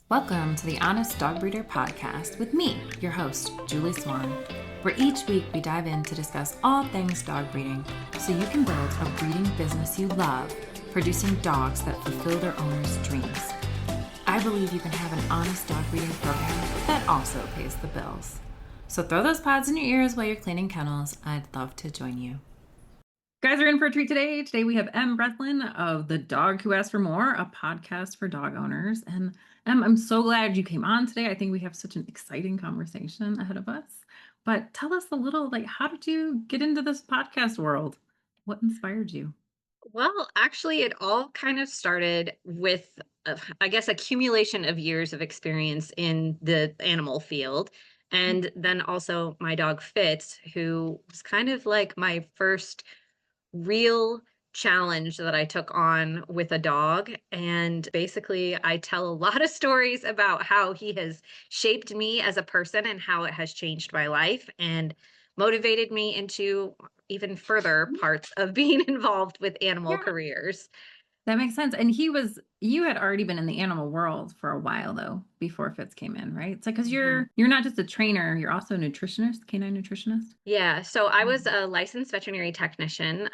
Welcome to the Honest Dog Breeder Podcast with me, your host, Julie Swan, where each week we dive in to discuss all things dog breeding so you can build a breeding business you love, producing dogs that fulfill their owners' dreams. I believe you can have an honest dog breeding program that also pays the bills. So throw those pods in your ears while you're cleaning kennels. I'd love to join you. Guys are in for a treat today. Today we have Em Breslin of The Dog Who Asked for More, a podcast for dog owners. And Em, I'm so glad you came on today. I think we have such an exciting conversation ahead of us. But tell us a little, how did you get into this podcast world? What inspired you? Well, actually, it all kind of started with, I guess, accumulation of years of experience in the animal field. And then also my dog Fitz, who was kind of like my first real challenge that I took on with a dog. And basically, I tell a lot of stories about how he has shaped me as a person and how it has changed my life and motivated me into even further parts of being involved with animal Yeah, careers. that makes sense. And you had already been in the animal world for a while though, before Fitz came in, right? It's like, because Mhm. you're not just a trainer, you're also a nutritionist, canine nutritionist. Yeah, so I was Mhm. a licensed veterinary technician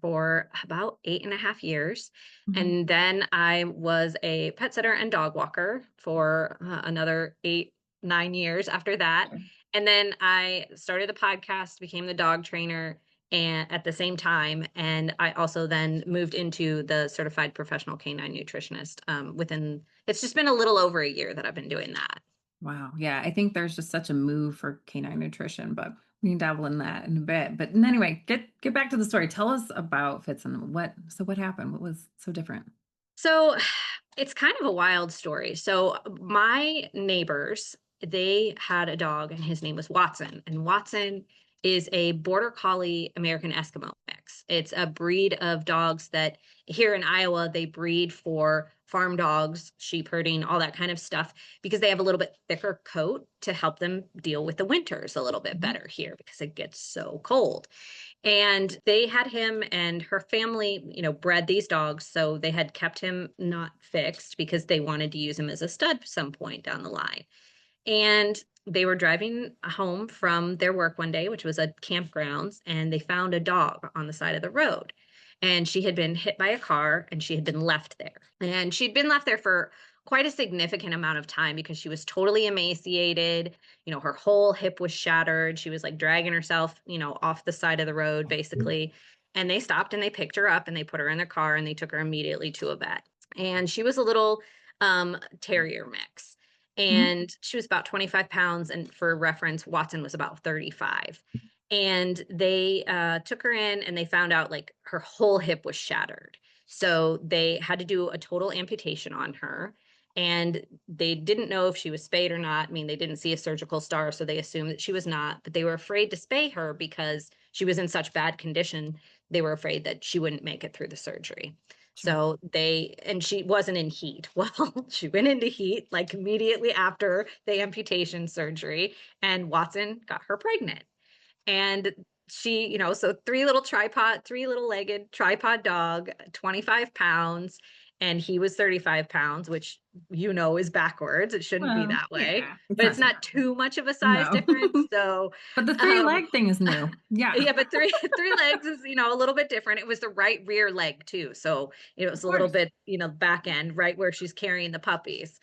for about 8.5 years. Mhm. And then I was a pet sitter and dog walker for another 8, 9 years after that. And then I started the podcast, became the dog trainer and at the same time. And I also then moved into the certified professional canine nutritionist it's just been a little over a year that I've been doing that. Wow. Yeah, I think there's just such a move for canine nutrition, but we can dabble in that in a bit. But anyway, get back to the story. Tell us about Fitz and what happened? What was so different? So it's kind of a wild story. So my neighbors, they had a dog and his name was Watson. And Watson is a border collie American Eskimo mix. It's a breed of dogs that here in Iowa they breed for farm dogs, sheep herding, all that kind of stuff because they have a little bit thicker coat to help them deal with the winters a little bit Mhm. better here because it gets so cold. And they had him and her family, bred these dogs. So they had kept him not fixed because they wanted to use him as a stud some point down the line. And they were driving home from their work one day, which was at campgrounds, and they found a dog on the side of the road. And she had been hit by a car and she had been left there. And she'd been left there for quite a significant amount of time because she was totally emaciated. Her whole hip was shattered. She was like dragging herself, off the side of the road, basically. And they stopped and they picked her up and they put her in their car and they took her immediately to a vet. And she was a little terrier mix Mhm. and she was about 25 pounds. And for reference, Watson was about 35. And they took her in and they found out like her whole hip was shattered. So they had to do a total amputation on her. And they didn't know if she was spayed or not. I mean, they didn't see a surgical scar, so they assumed that she was not, but they were afraid to spay her because she was in such bad condition. They were afraid that she wouldn't make it through the surgery. Sure. And she wasn't in heat. Well, she went into heat like immediately after the amputation surgery, and Watson got her pregnant. And she, so three little legged tripod dog, 25 pounds, and he was 35 pounds, which is backwards. It shouldn't be Well, that way, yeah, it's but not it's too not bad. too much of a size No. difference. So, But the three um, leg thing is new. Yeah, yeah, but three legs is, a little bit different. It was the right rear leg too. So it of was a little course. bit, back end, right where she's carrying the puppies.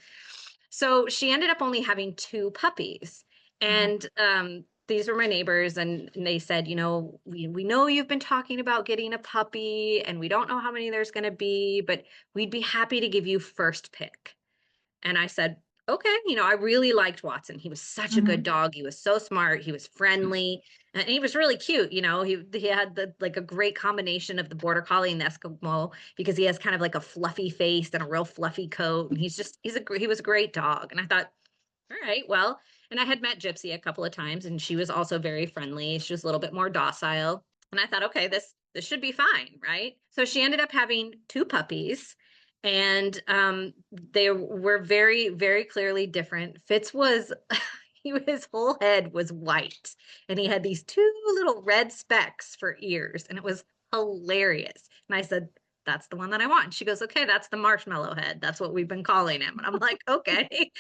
So she ended up only having two puppies. Mhm. And these were my neighbors, and they said, we know you've been talking about getting a puppy, and we don't know how many there's going to be, but we'd be happy to give you first pick. And I said, okay, I really liked Watson. He was such a good Mhm. dog. He was so smart. He was friendly and he was really cute. He had like a great combination of the border collie and the Eskimo because he has kind of like a fluffy face and a real fluffy coat. And he was a great dog. And I thought, all right, well, and I had met Gypsy a couple of times and she was also very friendly. She was a little bit more docile. And I thought, okay, this should be fine, right? So she ended up having two puppies and they were very, very clearly different. Fitz was his whole head was white and he had these two little red specks for ears and it was hilarious. And I said, that's the one that I want. And she goes, okay, that's the marshmallow head. That's what we've been calling him. And I'm like, okay.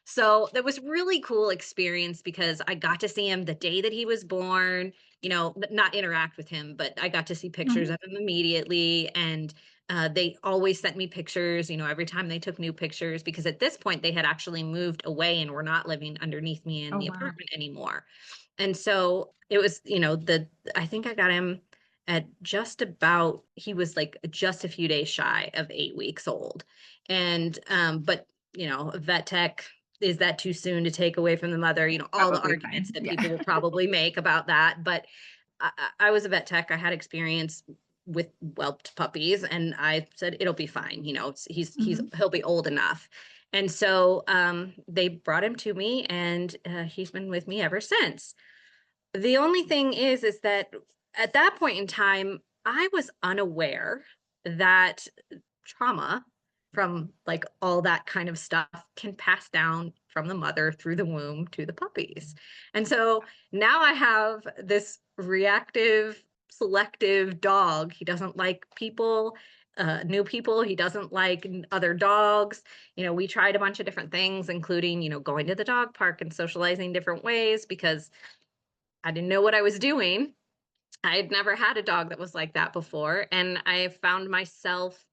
So that was really cool experience because I got to see him the day that he was born, not interact with him, but I got to see pictures Mhm. of him immediately. And they always sent me pictures, every time they took new pictures, because at this point they had actually moved away and were not living underneath me in Oh, the wow. apartment anymore. And so it was, I think I got him at just about, he was like just a few days shy of 8 weeks old. And, but, vet tech, is that too soon to take away from the mother? All the Probably arguments fine. that Yeah. people will probably make about that. But I was a vet tech. I had experience with whelped puppies, and I said it'll be fine. Mhm. He'll be old enough. And so they brought him to me, and he's been with me ever since. The only thing is that at that point in time, I was unaware that trauma from like all that kind of stuff can pass down from the mother through the womb to the puppies. And so now I have this reactive, selective dog. He doesn't like people, new people. He doesn't like other dogs. We tried a bunch of different things, including, going to the dog park and socializing different ways because I didn't know what I was doing. I had never had a dog that was like that before. And I found myself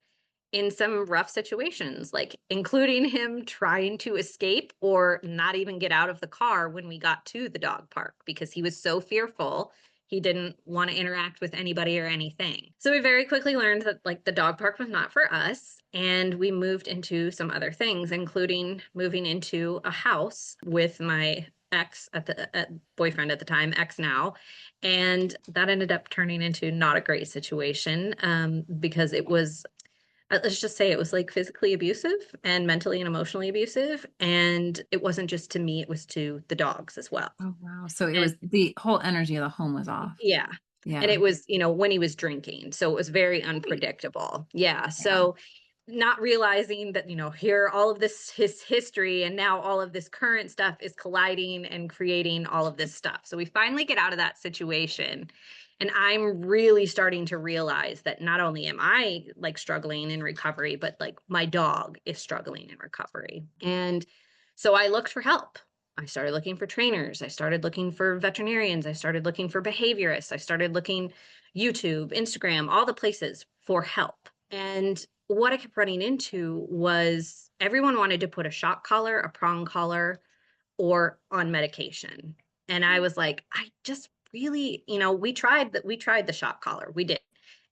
in some rough situations, like including him trying to escape or not even get out of the car when we got to the dog park because he was so fearful. He didn't want to interact with anybody or anything. So we very quickly learned that like the dog park was not for us. And we moved into some other things, including moving into a house with my ex boyfriend at the time, ex now. And that ended up turning into not a great situation because it was, let's just say it was like physically abusive and mentally and emotionally abusive. And it wasn't just to me, it was to the dogs as well. Oh, wow. So it And was the whole energy of the home was off. yeah. And Yeah. it was, when he was drinking. So it was very Right. unpredictable. Yeah. Yeah. So not realizing that, here all of this his history and now all of this current stuff is colliding and creating all of this stuff. So we finally get out of that situation. And I'm really starting to realize that not only am I like struggling in recovery, but like my dog is struggling in recovery. And so I looked for help. I started looking for trainers. I started looking for veterinarians. I started looking for behaviorists. I started looking YouTube, Instagram, all the places for help. And what I kept running into was everyone wanted to put a shock collar, a prong collar, or on medication. And I was like, I just really, we tried the shock collar. We did.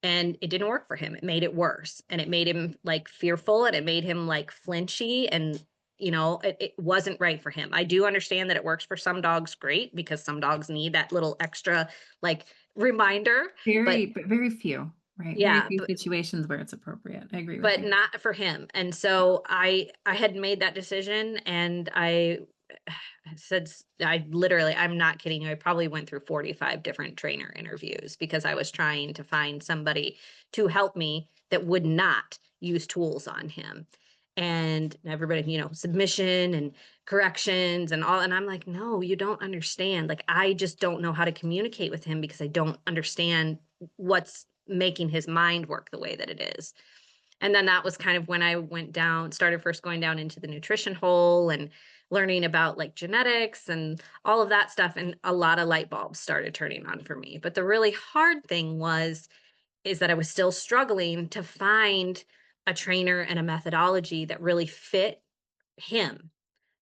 And it didn't work for him. It made it worse. And it made him like fearful and it made him like flinchy and it wasn't right for him. I do understand that it works for some dogs great because some dogs need that little extra like reminder, but But very few, right? Very yeah, few situations where it's appropriate. I agree with but you. not for him. And so I had made that decision and I said I'm not kidding you. I probably went through 45 different trainer interviews because I was trying to find somebody to help me that would not use tools on him. And everybody, submission and corrections and all. And I'm like, no, you don't understand. Like, I just don't know how to communicate with him because I don't understand what's making his mind work the way that it is. And then that was kind of when I started first going down into the nutrition hole and learning about like genetics and all of that stuff. And a lot of light bulbs started turning on for me. But the really hard thing is that I was still struggling to find a trainer and a methodology that really fit him. Mhm.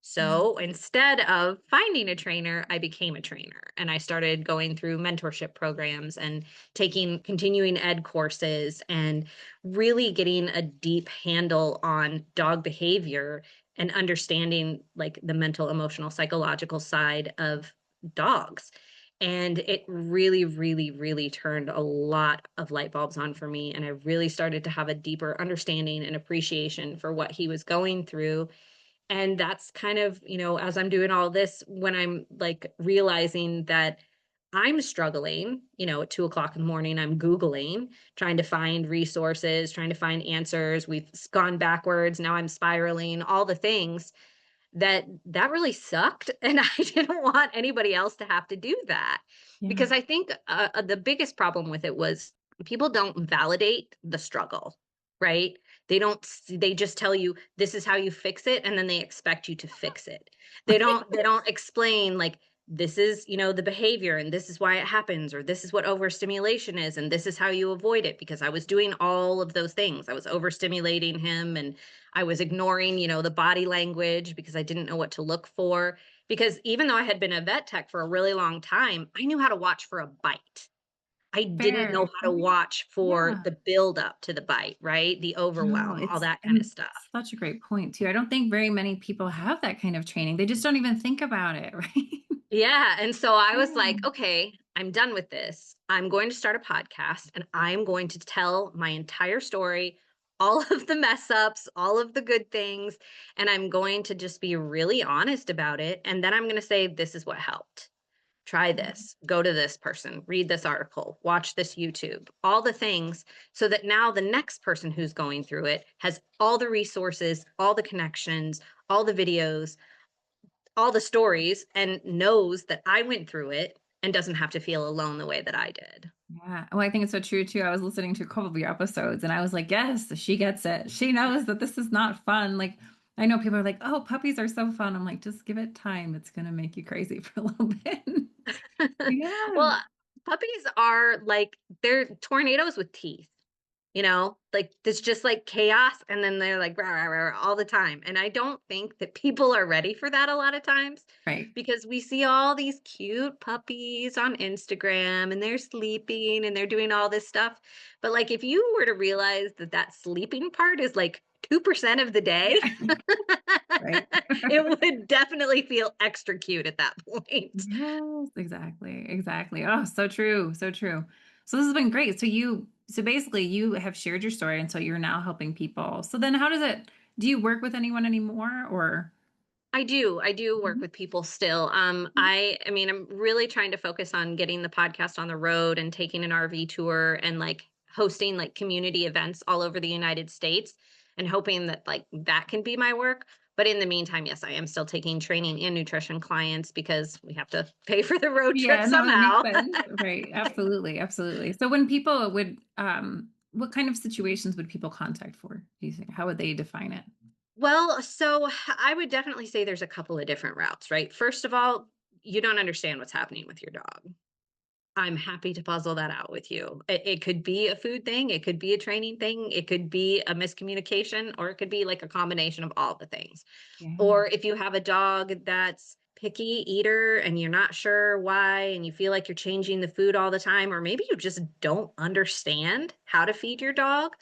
So instead of finding a trainer, I became a trainer and I started going through mentorship programs and taking continuing ed courses and really getting a deep handle on dog behavior and understanding like the mental, emotional, psychological side of dogs. And it really, really, really turned a lot of light bulbs on for me. And I really started to have a deeper understanding and appreciation for what he was going through. And that's kind of, as I'm doing all this, when I'm like realizing that I'm struggling, at 2 o'clock in the morning, I'm Googling, trying to find resources, trying to find answers. We've gone backwards. Now I'm spiraling, all the things that really sucked. And I didn't want anybody else to have to do that Yeah. because I think the biggest problem with it was people don't validate the struggle, right? They just tell you this is how you fix it and then they expect you to fix it. They don't explain like this is, the behavior and this is why it happens or this is what overstimulation is and this is how you avoid it because I was doing all of those things. I was overstimulating him and I was ignoring, the body language because I didn't know what to look for because even though I had been a vet tech for a really long time, I knew how to watch for a bite. I didn't know Fair. how to watch for Yeah. the build up to the bite, right? The No, overwhelm, all it's that kind of and stuff. such a great point too. I don't think very many people have that kind of training. They just don't even think about it, right? Yeah, and so I was like, Yeah. "Okay, I'm done with this. I'm going to start a podcast and I'm going to tell my entire story, all of the mess ups, all of the good things, and I'm going to just be really honest about it, and then I'm gonna say this is what helped. Try Mhm. this, go to this person, read this article, watch this YouTube, all the things so that now the next person who's going through it has all the resources, all the connections, all the videos, all the stories, and knows that I went through it and doesn't have to feel alone the way that I did." Yeah. Well, I think it's so true too. I was listening to a couple of your episodes and I was like, yes, she gets it. She knows that this is not fun. Like, I know people are like, oh, puppies are so fun. I'm like, just give it time. It's going to make you crazy for a little bit. Yeah. Well, puppies are like they're tornadoes with teeth. Like there's just like chaos and then they're like rah, rah, rah, rah, all the time. And I don't think that people are ready for that a lot of times Right. because we see all these cute puppies on Instagram and they're sleeping and they're doing all this stuff. But like if you were to realize that that sleeping part is like 2% of the day, Yeah. Right. it would definitely feel extra cute at that point. Yes, exactly. Exactly. Oh, so true. So true. So this has been great. So basically you have shared your story and so you're now helping people. So then do you work with anyone anymore or? I do work Mhm. with people still. I mean, I'm really trying to focus on getting the podcast on the road and taking an RV tour and like hosting like community events all over the United States and hoping that like that can be my work. But in the meantime, yes, I am still taking training and nutrition clients because we have to pay for the road trip Yeah, no, that makes somehow. sense. Right. Absolutely. Absolutely. So when people would, what kind of situations would people contact for? Do you think? How would they define it? Well, so I would definitely say there's a couple of different routes, right? First of all, you don't understand what's happening with your dog. I'm happy to puzzle that out with you. It could be a food thing, it could be a training thing, it could be a miscommunication, or it could be like a combination of all the things. Yeah. Or if you have a dog that's picky eater and you're not sure why and you feel like you're changing the food all the time, or maybe you just don't understand how to feed your dog,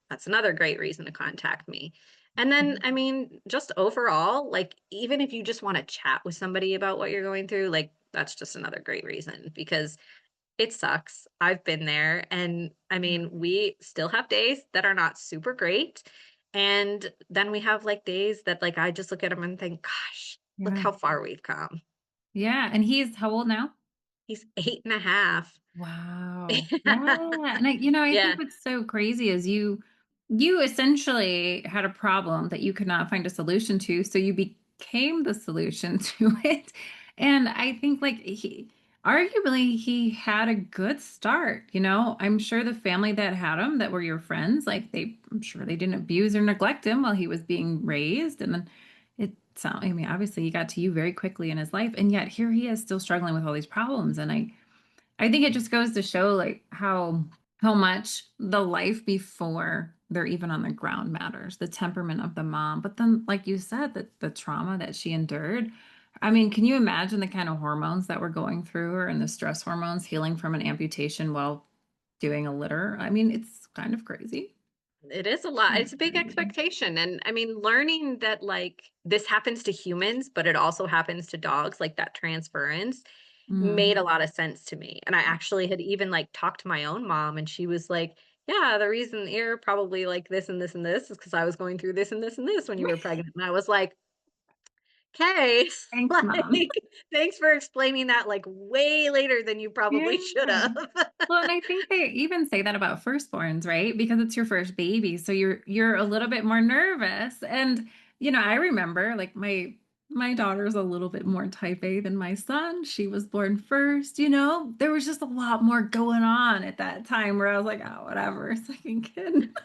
that's another great reason to contact me. And then, I Mhm. mean, just overall, like, even if you just want to chat with somebody about what you're going through, like, that's just another great reason because it sucks. I've been there, and I Yeah. mean, we still have days that are not super great, and then we have, like, days that, like, I just look at them and think, "Gosh, look Yeah. how far we've come." Yeah. And he's how old now? He's 8.5. Wow. Yeah, and I Yeah. think what's so crazy is you essentially had a problem that you could not find a solution to, so you became the solution to it. And I think like he arguably he had a good start. I'm sure the family that had him that were your friends, like I'm sure they didn't abuse or neglect him while he was being raised. And then I mean, obviously he got to you very quickly in his life, and yet here he is still struggling with all these problems. And I think it just goes to show like how much the life before they're even on the ground matters, the temperament of the mom. But then, like you said, the trauma that she endured. I mean, can you imagine the kind of hormones that were going through her and the stress hormones healing from an amputation while doing a litter? I mean, it's kind of crazy. It is a lot. Kind It's of a big crazy. expectation, and, I mean, learning that, like, this happens to humans, but it also happens to dogs, like, that transference, made Mhm. a lot of sense to me, and I actually had even, like, talked to my own mom, and she was like, "Yeah, the reason you're probably like this and this and this is because I was going through this and this and this when you were pregnant," and I was like, "'Kay, Thanks, mom. like, thanks for explaining that, like, way later than you probably should Yeah. have." Well, and I think they even say that about firstborns, right? Because it's your first baby, so you're a little bit more nervous. And I remember like My daughter's a little bit more type A than my son. She was born first, there was just a lot more going on at that time where I was like, oh, whatever, second kid.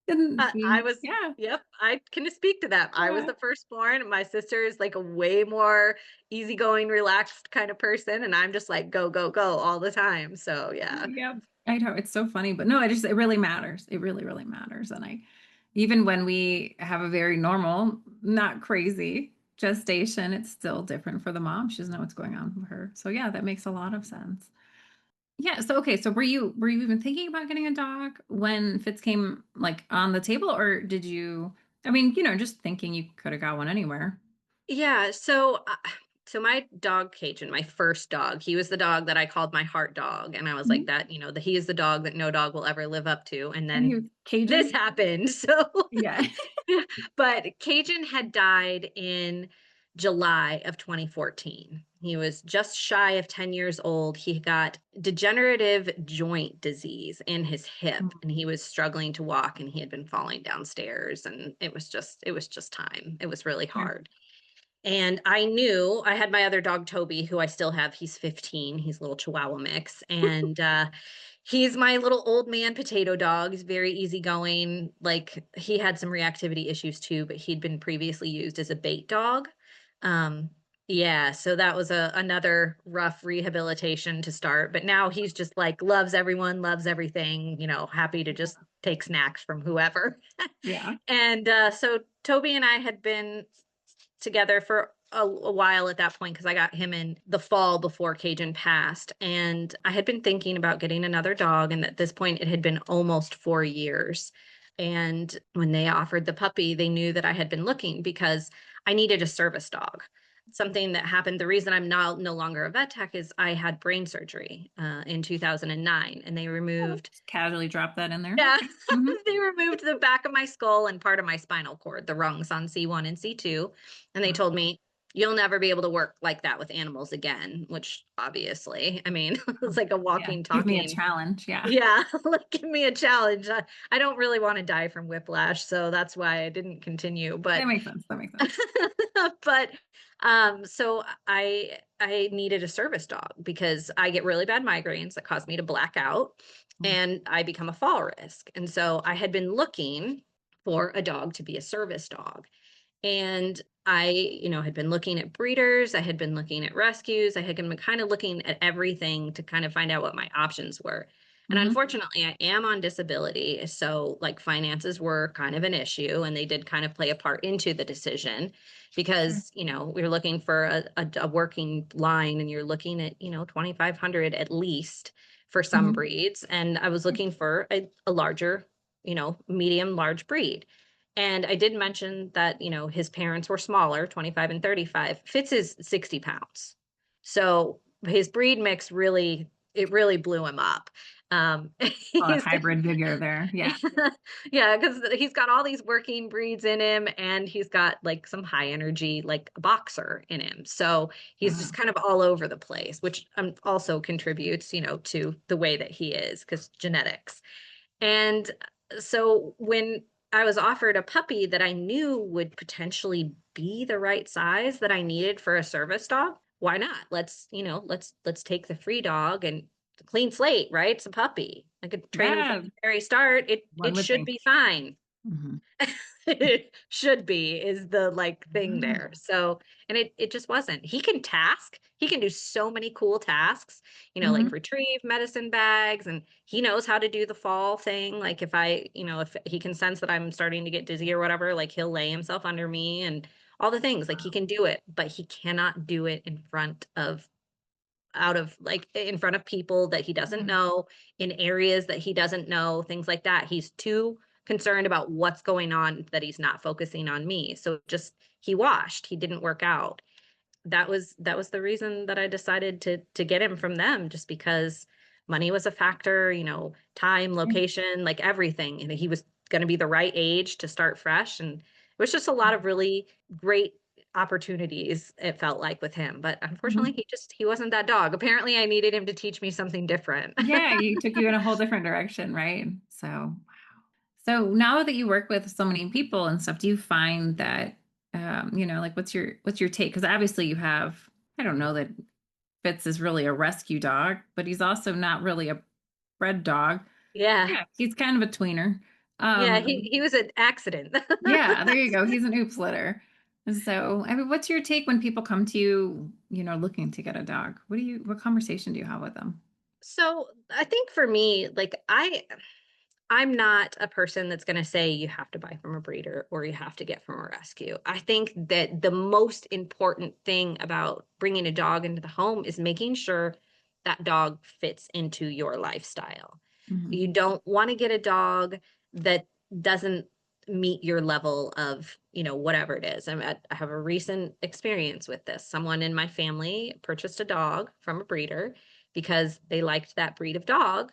Didn't I she? was Yeah. yep, I can speak to that. I was Yeah. the firstborn. My sister is like a way more easygoing, relaxed kind of person, and I'm just like go, go, go all the time. So yeah. Yep. I know it's so funny, but no, it really matters. It really, really matters. And even when we have a very normal, not crazy gestation, it's still different for the mom. She doesn't know what's going on with her. So yeah, that makes a lot of sense. Yeah. So okay. So were you even thinking about getting a dog when Fitz came like on the table, or did you? I mean, just thinking you could have got one anywhere. Yeah, so my dog Cajun, my first dog, he was the dog that I called my heart dog, and I was like Mhm. that, he is the dog that no dog will ever live up to. And And he then was this Cajun. happened. So Yeah. but Cajun had died in July of 2014. He was just shy of 10 years old. He got degenerative joint disease in his hip and he was struggling to walk and he had been falling downstairs and it was just time. It was really Sure. hard. And I knew I had my other dog, Toby, who I still have. He's 15. He's a little Chihuahua mix. And he's my little old man potato dog. He's very easygoing. Like he had some reactivity issues too, but he'd been previously used as a bait dog. Um, yeah, so that was another rough rehabilitation to start. But now he's just like loves everyone, loves everything, happy to just take snacks from whoever. Yeah. And so Toby and I had been together for a while at that point because I got him in the fall before Cajun passed. And I had been thinking about getting another dog. And at this point, it had been almost 4 years. And when they offered the puppy, they knew that I had been looking because I needed a service dog. Something that happened. The reason I'm now no longer a vet tech is I had brain surgery in 2009, and they Oh, removed just casually drop that in there. yeah, Okay. Hmm. they removed the back of my skull and part of my spinal cord, the rungs on C1 and C2. And they told me, you'll never be able to work like that with animals again, which obviously, I mean, it's like a Yeah. walking, Give me a talking. challenge. Yeah. Yeah, like give me a challenge. I don't really want to die from whiplash, so that's why I didn't continue. That But makes sense. That makes sense. but so I needed a service dog because I get really bad migraines that cause me to black out Mm. and I become a fall risk. And so I had been looking for a dog to be a service dog. And I, had been looking at breeders, I had been looking at rescues, I had been kind of looking at everything to kind of find out what my options were. And Hmm. unfortunately, I am on disability. So, like, finances were kind of an issue, and they did kind of play a part into the decision Sure. because, we were looking for a working line, and you're looking at, 2,500 at least for some Hmm. breeds. And I was looking for a larger, medium, large breed. And I did mention that, his parents were smaller, 25 and 35. Fitz is 60 pounds. So his breed mix really blew him up. Oh, a He's got, hybrid vigor there. Yeah. yeah, because he's got all these working breeds in him and he's got like some high energy, like a boxer in him. So he's just Wow. kind of all over the place, which also contributes, to the way that he is because genetics. And so when I was offered a puppy that I knew would potentially be the right size that I needed for a service dog, why not? Let's take the free dog and clean slate, right? It's a puppy. I could train him from Yeah. the very start. It One it would should think. be fine. Hmm. It should be is the like thing Yeah. there. So, and it just wasn't. He can task. He can do so many cool tasks, like Hmm. retrieve medicine bags and he knows how to do the fall thing. Like if he can sense that I'm starting to get dizzy or whatever, like he'll lay himself under me and all the things. Like he can do it, but he cannot do it in front of people that he doesn't Yeah. know, in areas that he doesn't know, things like that. He's too concerned about what's going on that he's not focusing on me. So just he washed, he didn't work out. That was the reason that I decided to get him from them, just because money was a factor, time, location, like everything. And he was going to be the right age to start fresh. And it was just a lot of really great opportunities, it felt like with him. But unfortunately, Hmm. he wasn't that dog. Apparently, I needed him to teach me something different. Yeah. You took you in a whole different direction, right? So now that you work with so many people and stuff, do you find that Like what's your take? Because obviously you have, I don't know that Fitz is really a rescue dog, but he's also not really a bred dog. Yeah. Yeah, he's kind of a tweener. Yeah, Um, he was an accident. yeah, there you go. He's an oops litter. So, I mean, what's your take when people come to you, looking to get a dog? What conversation do you have with them? So I think for me, like I'm not a person that's going to say you have to buy from a breeder or you have to get from a rescue. I think that the most important thing about bringing a dog into the home is making sure that dog fits into your lifestyle. Hmm. You don't want to get a dog that doesn't meet your level of, whatever it is. I have a recent experience with this. Someone in my family purchased a dog from a breeder because they liked that breed of dog,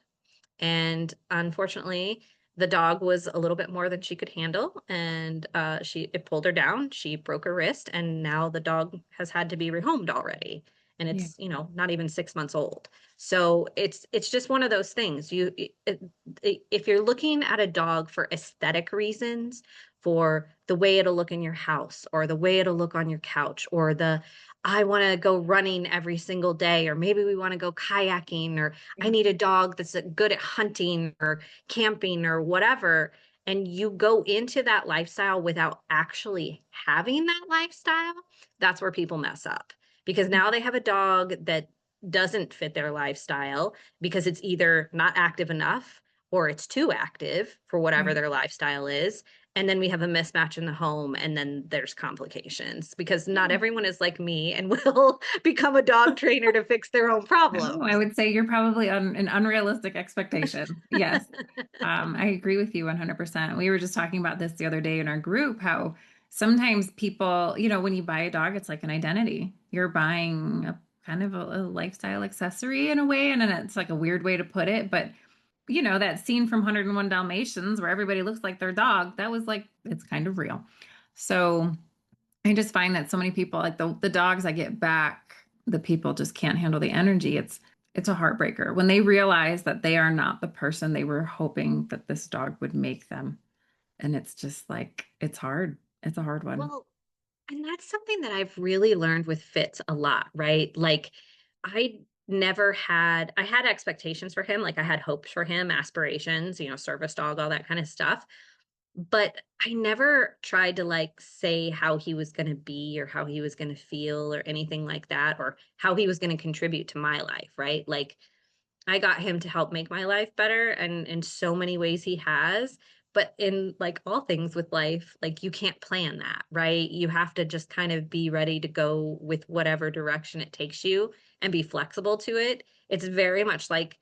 and unfortunately, the dog was a little bit more than she could handle, and it pulled her down. She broke her wrist, and now the dog has had to be rehomed already. And Yeah. it's, not even 6 months old. So it's just one of those things. If you're looking at a dog for aesthetic reasons, for the way it'll look in your house, or the way it'll look on your couch, or the I want to go running every single day, or maybe we want to go kayaking, or I Yeah. need a dog that's good at hunting or camping or whatever, and you go into that lifestyle without actually having that lifestyle, that's where people mess up. Because now they have a dog that doesn't fit their lifestyle because it's either not active enough or it's too active for whatever Right. their lifestyle is. And then we have a mismatch in the home, and then there's complications because not Yeah. everyone is like me and will become a dog trainer to fix their own No, I problems. would say you're probably on an unrealistic expectation. Yes. I agree with you 100%. We were just talking about this the other day in our group, how sometimes people, when you buy a dog, it's like an identity. You're buying a kind of a lifestyle accessory in a way, and then it's like a weird way to put it, but that scene from 101 Dalmatians where everybody looks like their dog, that was like, it's kind of real. So I just find that so many people, like the dogs I get back, the people just can't handle the energy. It's a heartbreaker when they realize that they are not the person they were hoping that this dog would make them. And it's just like it's hard. It's a hard one. Well, and that's something that I've really learned with Fitz a lot, right? Like I had expectations for him, like I had hopes for him, aspirations, service dog, all that kind of stuff. But I never tried to like say how he was going to be or how he was going to feel or anything like that, or how he was going to contribute to my life, right? Like I got him to help make my life better, and in so many ways he has. But in like all things with life, like you can't plan that, right? You have to just kind of be ready to go with whatever direction it takes you and be flexible to it. It's very much like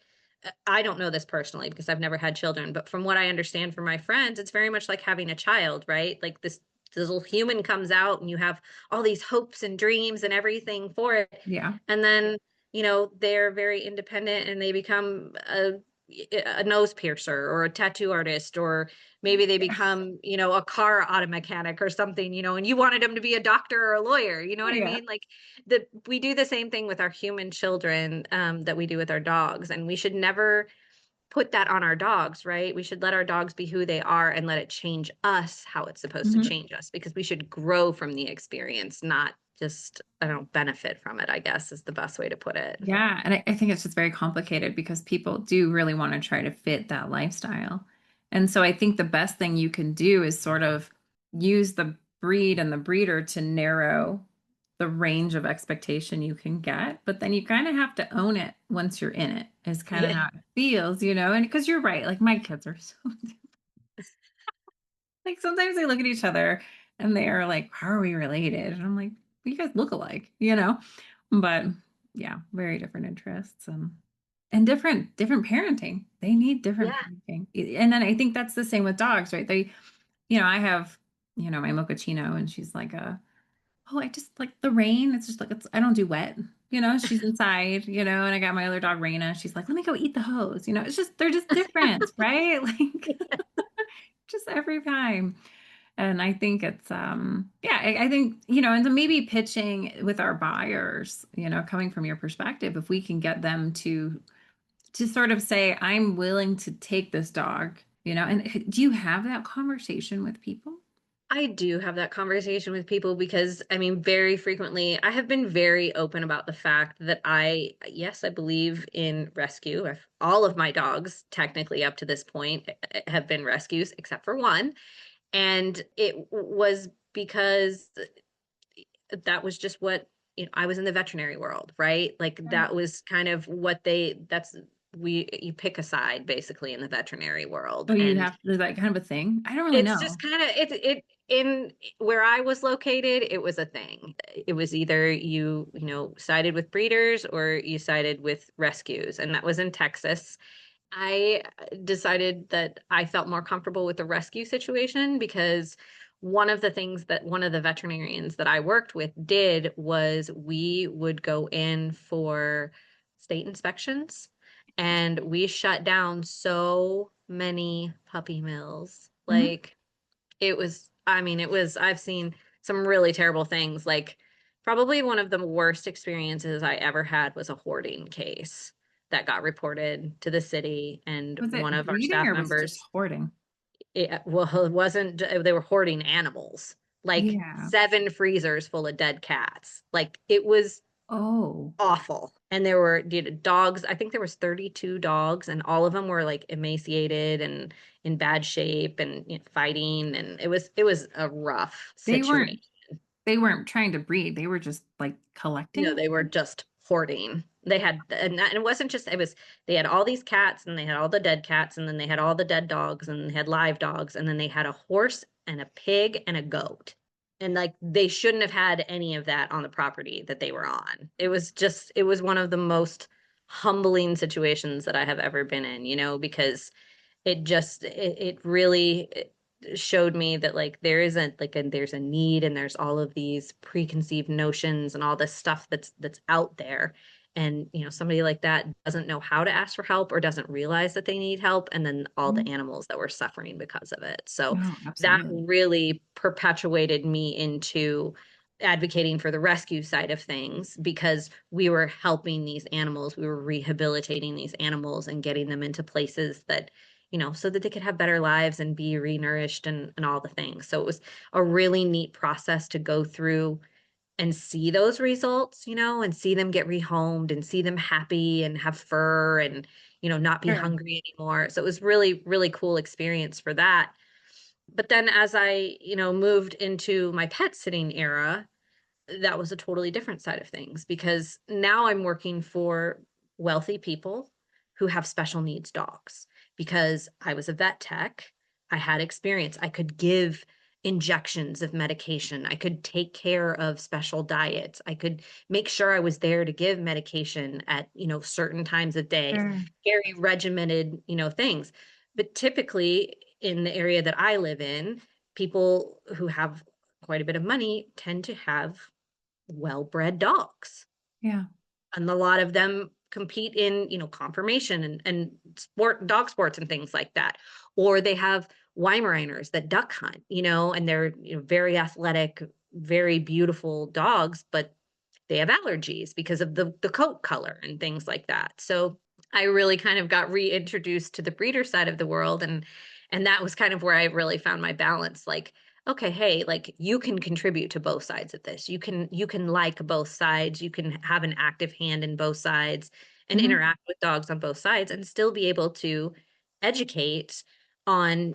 I don't know this personally because I've never had children, but from what I understand from my friends, it's very much like having a child, right? Like this little human comes out and you have all these hopes and dreams and everything for it. Yeah. And then they're very independent and they become a nose piercer or a tattoo artist, or maybe they Yeah. become, a car auto mechanic or something, and you wanted them to be a doctor or a lawyer. You know what I Yeah. mean? Like we do the same thing with our human children, that we do with our dogs, and we should never put that on our dogs, right? We should let our dogs be who they are and let it change us how it's supposed to Mhm. change us, because we should grow from the experience, not just, I don't know, benefit from it, I guess is the best way to put it. Yeah. And I think it's just very complicated because people do really want to try to fit that lifestyle. And so I think the best thing you can do is sort of use the breed and the breeder to narrow the range of expectation you can get. But then you kind of have to own it once you're in it, is kind of Yeah. how it feels, And because you're right, like my kids are so like sometimes they look at each other and they are like, how are we related? And I'm like, you guys look alike. But yeah, very different interests and different parenting. They need different Yeah. parenting. And then I think that's the same with dogs, right? I have, my mochaccino and she's like oh, I just like the rain. It's just like I don't do wet. She's inside, and I got my other dog, Raina. She's like, let me go eat the hose. It's just they're just different, right? Like just every time. And I think it's yeah, I think, and so maybe pitching with our buyers, coming from your perspective, if we can get them to sort of say, I'm willing to take this dog, and do you have that conversation with people? I do have that conversation with people because, I mean, very frequently, I have been very open about the fact that yes, I believe in rescue. All of my dogs, technically up to this point, have been rescues, except for one. And it was because that was just what, I was in the veterinary world, right? Like Right. that was kind of you pick a side basically in the veterinary world. Oh, you And have, is that kind of a thing? I don't really it's just know. kind of in where I was located, it was a thing. It was either you sided with breeders or you sided with rescues, and that was in Texas. I decided that I felt more comfortable with the rescue situation because one of the things that one of the veterinarians that I worked with did was we would go in for state inspections and we shut down so many puppy mills. Mhm. Like I mean, I've seen some really terrible things. Like, probably one of the worst experiences I ever had was a hoarding case that got reported to the city, and Was one it of our breeding staff or was it just members, hoarding? it wasn't, they were hoarding animals, like Yeah. 7 freezers full of dead cats. Like, it was Oh, awful. And there were dogs. I think there was 32 dogs, and all of them were like emaciated and in bad shape and fighting. And it was a rough they situation. weren't they weren't trying to breed. They were just like No, collecting. they were just hoarding. They had, and it wasn't just, they had all these cats and they had all the dead cats and then they had all the dead dogs and they had live dogs and then they had a horse and a pig and a goat. And like they shouldn't have had any of that on the property that they were on. It was one of the most humbling situations that I have ever been in, because it really showed me that like there isn't like there's a need and there's all of these preconceived notions and all this stuff that's out there. And somebody like that doesn't know how to ask for help or doesn't realize that they need help, and then all the Mhm. animals that were suffering because of it. So No, that absolutely. really perpetuated me into advocating for the rescue side of things, because we were helping these animals, we were rehabilitating these animals and getting them into places that so that they could have better lives and be renourished and all the things. So it was a really neat process to go through and see those results, and see them get rehomed and see them happy and have fur and, not be Sure. hungry anymore. So it was really, really cool experience for that. But then as I, moved into my pet sitting era, that was a totally different side of things, because now I'm working for wealthy people who have special needs dogs. Because I was a vet tech, I had experience. I could give injections of medication. I could take care of special diets. I could make sure I was there to give medication at, certain times of day, Sure. very regimented, things. But typically in the area that I live in, people who have quite a bit of money tend to have well-bred dogs. Yeah. And a lot of them compete in, conformation and dog sports and things like that. Or they have Weimaraners that duck hunt, and they're, very athletic, very beautiful dogs, but they have allergies because of the coat color and things like that. So I really kind of got reintroduced to the breeder side of the world, and that was kind of where I really found my balance. Like, okay, hey, like you can contribute to both sides of this. You can like both sides. You can have an active hand in both sides and Mhm. interact with dogs on both sides and still be able to educate on,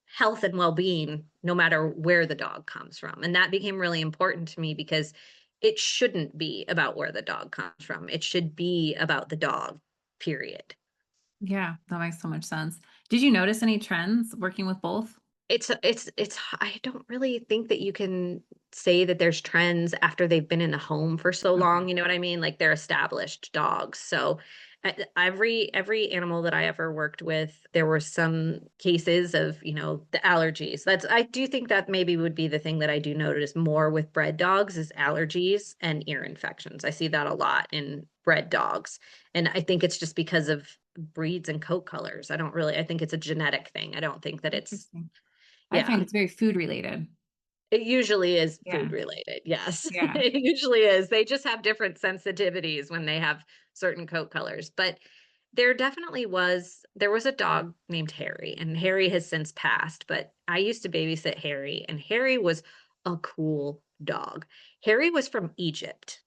health and well-being no matter where the dog comes from. And that became really important to me because it shouldn't be about where the dog comes from. It should be about the dog, period. Yeah, that makes so much sense. Did you notice any trends working with both? I don't really think that you can say that there's trends after they've been in the home for so long, Okay. you know what I mean? Like they're established dogs. So every animal that I ever worked with, there were some cases of, the allergies. I do think that maybe would be the thing that I do notice more with bred dogs is allergies and ear infections. I see that a lot in bred dogs. And I think it's just because of breeds and coat colors. I think it's a genetic thing. I don't think that it's, Interesting. I find yeah. it's very food related. It usually is Yeah. food related. Yes, Yeah. it usually is. They just have different sensitivities when they have certain coat colors. But There definitely was there was a dog named Harry, and Harry has since passed, but I used to babysit Harry, and Harry was a cool dog. Harry was from Egypt,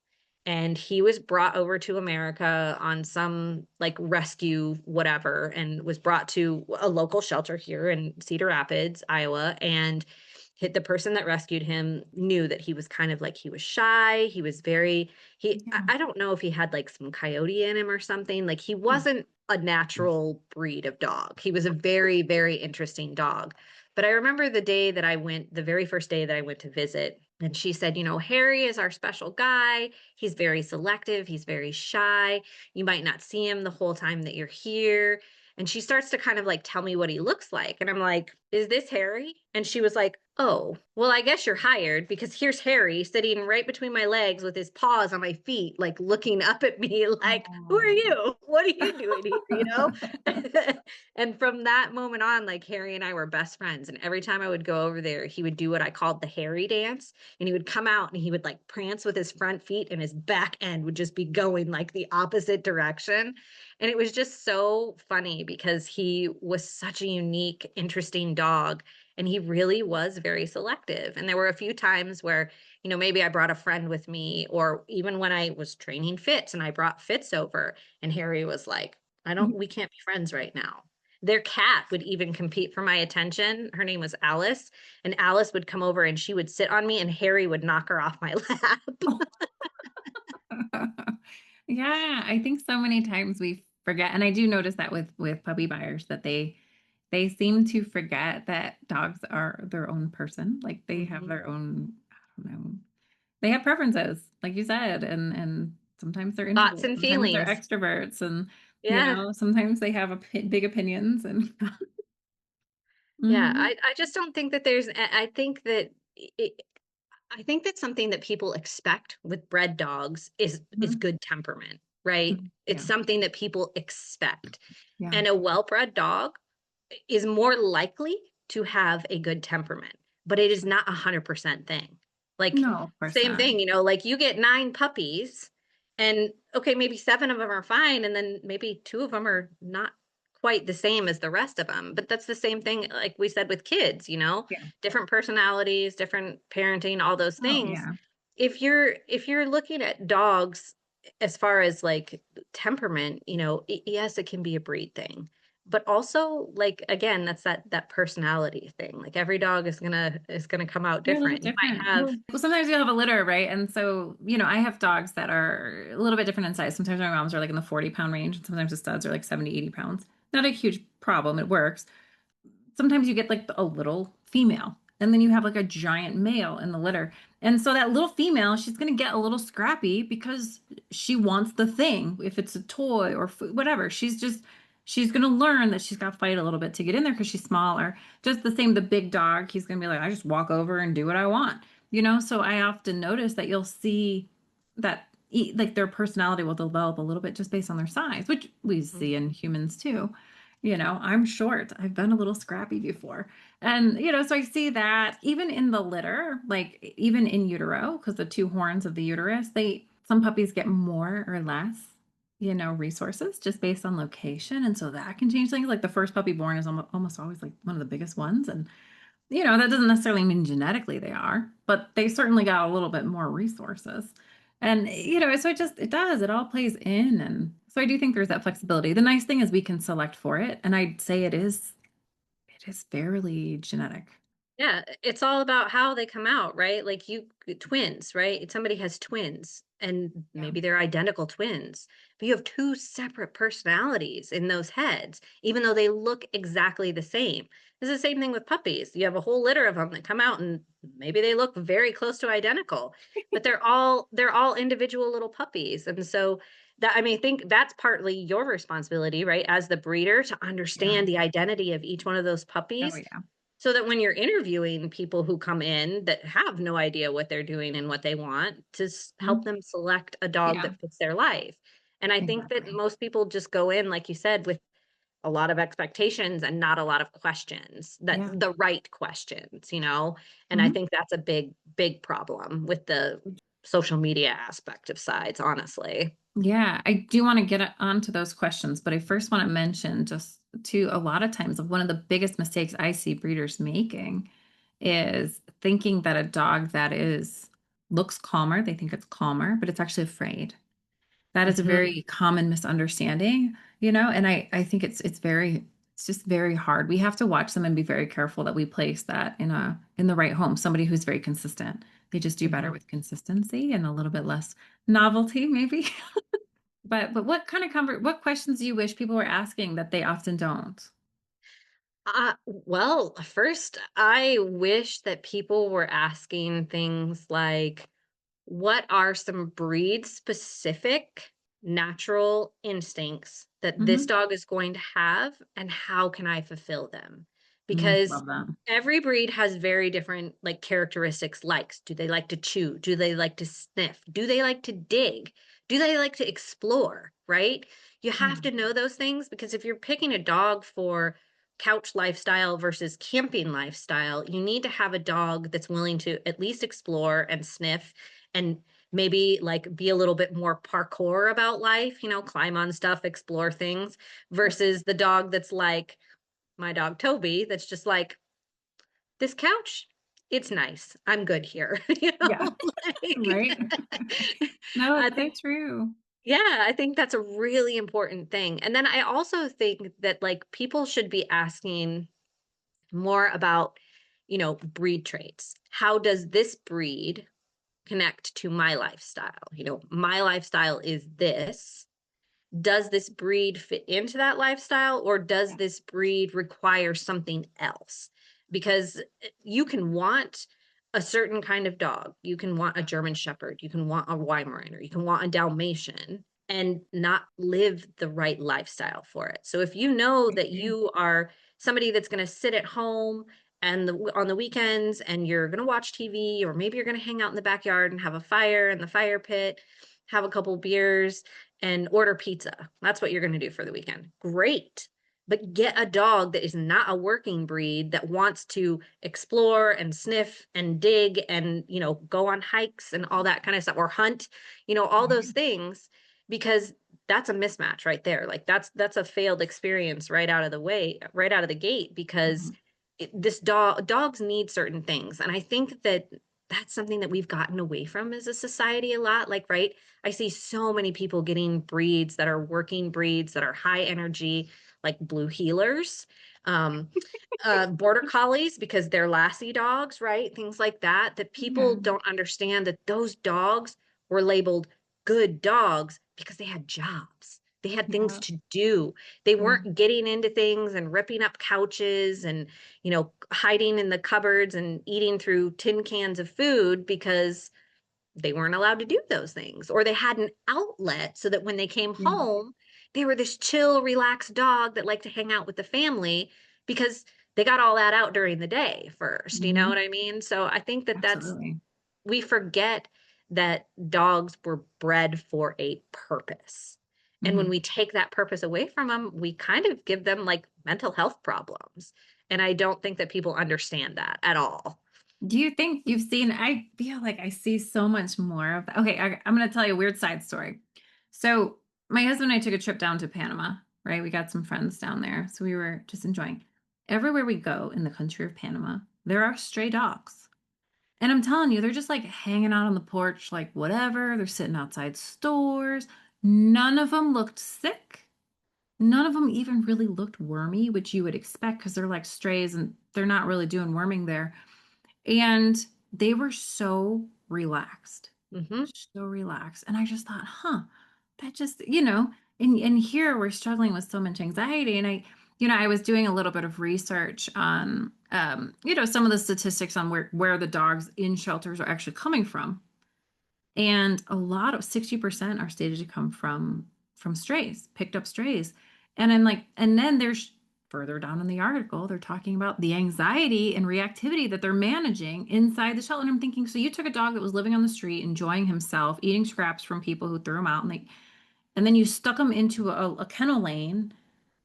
and he was brought over to America on some, like, rescue whatever, and was brought to a local shelter here in Cedar Rapids, Iowa, and hit the person that rescued him knew that he was kind of like he was shy, he was very Yeah. I don't know if he had, like, some coyote in him or something, like, he wasn't a natural breed of dog. He was a very, very interesting dog. But I remember the very first day that I went to visit, and she said, "Harry is our special guy. He's very selective. He's very shy. You might not see him the whole time that you're here." And she starts to kind of like tell me what he looks like. And I'm like, "Is this Harry?" And she was like, "Oh, well, I guess you're hired because here's Harry sitting right between my legs with his paws on my feet, like looking up at me, like, who are Oh. you? What are you doing here?" And from that moment on, like, Harry and I were best friends. And every time I would go over there, he would do what I called the Harry dance. And he would come out and he would like prance with his front feet, and his back end would just be going like the opposite direction. And it was just so funny because he was such a unique, interesting dog. And he really was very selective. And there were a few times where, maybe I brought a friend with me, or even when I was training Fitz and I brought Fitz over, and Harry was like, we can't be friends right now. Their cat would even compete for my attention. Her name was Alice, and Alice would come over and she would sit on me, and Harry would knock her off my lap. Yeah, I think so many times we forget, and I do notice that with puppy buyers that they seem to forget that dogs are their own person. Like they have Mhm. their own, I don't know, they have preferences, like you said, and sometimes they're Thoughts introverts, and sometimes they're feelings. extroverts, and Yeah. sometimes they have big opinions and Yeah. Mhm. I just don't think that I think that it, I think that something that people expect with bred dogs is Mhm. good temperament, right? Mhm. It's Yeah. something that people expect. Yeah. And a well-bred dog is more likely to have a good temperament, but it is not 100% thing. Like, No, of course same not. thing, like you get 9 puppies, and okay, maybe 7 of them are fine, and then maybe 2 of them are not quite the same as the rest of them. But that's the same thing like we said with kids, Yeah. different personalities, different parenting, all those Oh, things. yeah. If you're looking at dogs as far as like temperament, yes, it can be a breed thing, but also, like, again, that's that personality thing. Like, every dog is gonna come out They're a little different. You might different. have Well, sometimes you'll have a litter, right? And so, I have dogs that are a little bit different in size. Sometimes my moms are like in the 40-pound range, and sometimes the studs are like 70, 80 pounds. Not a huge problem. It works. Sometimes you get like a little female, and then you have like a giant male in the litter. And so that little female, she's going to get a little scrappy because she wants the thing. If it's a toy or food, whatever, she's going to learn that she's got to fight a little bit to get in there because she's smaller. Just the same, the big dog, he's going to be like, I just walk over and do what I want. So I often notice that you'll see that like their personality will develop a little bit just based on their size, which we see in humans too. I'm short. I've been a little scrappy before. And, so I see that even in the litter, like even in utero, because the two horns of the uterus, some puppies get more or less, resources just based on location. And so that can change things. Like the first puppy born is almost always like one of the biggest ones. And that doesn't necessarily mean genetically they are, but they certainly got a little bit more resources. And, so it all plays in. And so I do think there's that flexibility. The nice thing is we can select for it. And I'd say it is fairly genetic. Yeah, it's all about how they come out, right? Like twins, right? Somebody has twins and Yeah. maybe they're identical twins, but you have two separate personalities in those heads, even though they look exactly the same. It's the same thing with puppies. You have a whole litter of them that come out and maybe they look very close to identical, but they're all individual little puppies. And so I mean, I think that's partly your responsibility, right? As the breeder to Yeah. understand the identity of each one of those Oh, puppies yeah. so that when you're interviewing people who come in that have no idea what they're doing and what they want, to help Mhm. them select a dog Yeah, that fits their life. And I think that exactly. most people just go in, like you said, with a lot of expectations and not a lot of questions, that Yeah. the right questions. And I Mhm. think that's a big, big problem with the social media aspect of sides, honestly. Yeah, I do want to get onto those questions, but I first want to mention just to a lot of times one of the biggest mistakes I see breeders making is thinking that a dog that is looks calmer, they think it's calmer, but it's actually afraid. That is a Mhm. very common misunderstanding, and I think it's just very hard. We have to watch them and be very careful that we place that in the right home, somebody who's very consistent. They just do better Mhm. with consistency and a little bit less novelty, maybe. But what questions do you wish people were asking that they often don't? Well, first, I wish that people were asking things like, what are some breed specific natural instincts that this Hmm. dog is going to have, and how can I fulfill them? Because Love that. every breed has very different like characteristics. Likes, do they like to chew? Do they like to sniff? Do they like to dig? Do they like to explore, right? You have Yeah. to know those things, because if you're picking a dog for couch lifestyle versus camping lifestyle, you need to have a dog that's willing to at least explore and sniff, and maybe like be a little bit more parkour about life, climb on stuff, explore things, versus the dog that's like my dog Toby, that's just like, this couch, it's nice. I'm good here. Yeah. Like, Right. No, I it's so think, true. yeah, I think that's a really important thing. And then I also think that like people should be asking more about, breed traits. How does this breed connect to my lifestyle? My lifestyle is this. Does this breed fit into that lifestyle, or does this breed require something else? Because you can want a certain kind of dog. You can want a German Shepherd, you can want a Weimaraner, you can want a Dalmatian, and not live the right lifestyle for it. So if you know that you are somebody that's going to sit at home and on the weekends, and you're going to watch TV, or maybe you're going to hang out in the backyard and have a fire in the fire pit, have a couple beers, and order pizza. That's what you're going to do for the weekend. Great. But get a dog that is not a working breed, that wants to explore and sniff and dig and, go on hikes and all that kind of stuff, or hunt, all those things, because that's a mismatch right there. Like that's a failed experience right out of the way, right out of the gate, because Mhm. this dogs need certain things. And I think that that's something that we've gotten away from as a society a lot. Like, right, I see so many people getting breeds that are working breeds that are high energy, like blue heelers, um, border collies, because they're lassie dogs, right? Things like that, that people Yeah. don't understand that those dogs were labeled good dogs because they had jobs. They had things Yeah. to do. They Yeah. weren't getting into things and ripping up couches and, hiding in the cupboards and eating through tin cans of food, because they weren't allowed to do those things, or they had an outlet so that when they came Yeah. home, they were this chill, relaxed dog that liked to hang out with the family, because they got all that out during the day first. You know Hmm. what I mean? So I think that Absolutely. we forget that dogs were bred for a purpose. And when Hmm. we take that purpose away from them, we kind of give them like mental health problems. And I don't think that people understand that at all. Do you think you've seen? I feel like I see so much more of that. Okay, I'm going to tell you a weird side story. So, my husband and I took a trip down to Panama, right? We got some friends down there. So, we were just enjoying. Everywhere we go in the country of Panama, there are stray dogs. And I'm telling you, they're just like hanging out on the porch, like whatever. They're sitting outside stores. None of them looked sick. None of them even really looked wormy, which you would expect because they're like strays and they're not really doing worming there. And they were so relaxed, Hmm. so relaxed. And I just thought, huh, that just, and here we're struggling with so much anxiety. And I was doing a little bit of research on, some of the statistics on where the dogs in shelters are actually coming from. And a lot of 60% are stated to come from strays, picked up strays. And then there's further down in the article, they're talking about the anxiety and reactivity that they're managing inside the shelter. And I'm thinking, so you took a dog that was living on the street, enjoying himself, eating scraps from people who threw him out, and then you stuck him into a kennel lane,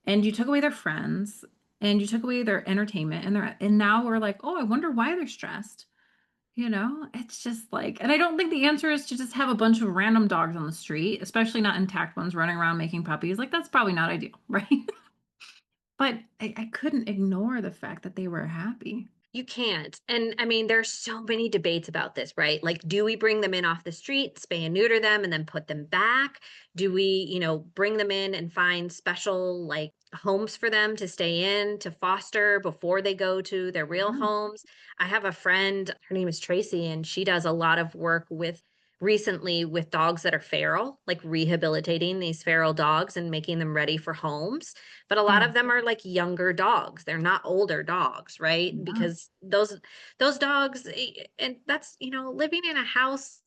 and you took away their friends, and you took away their entertainment, and now we're like, oh, I wonder why they're stressed. It's just like, and I don't think the answer is to just have a bunch of random dogs on the street, especially not intact ones running around making puppies. Like, that's probably not ideal, right? But I couldn't ignore the fact that they were happy. You can't. And I mean, there's so many debates about this, right? Like, do we bring them in off the street, spay and neuter them, and then put them back? Do we, bring them in and find special like homes for them to stay in to foster before they go to their real Yeah. homes? I have a friend, her name is Tracy, and she does a lot of work with recently with dogs that are feral, like rehabilitating these feral dogs and making them ready for homes. But a lot Yeah. of them are like younger dogs. They're not older dogs, right? Yeah. Because those dogs and that's, living in a house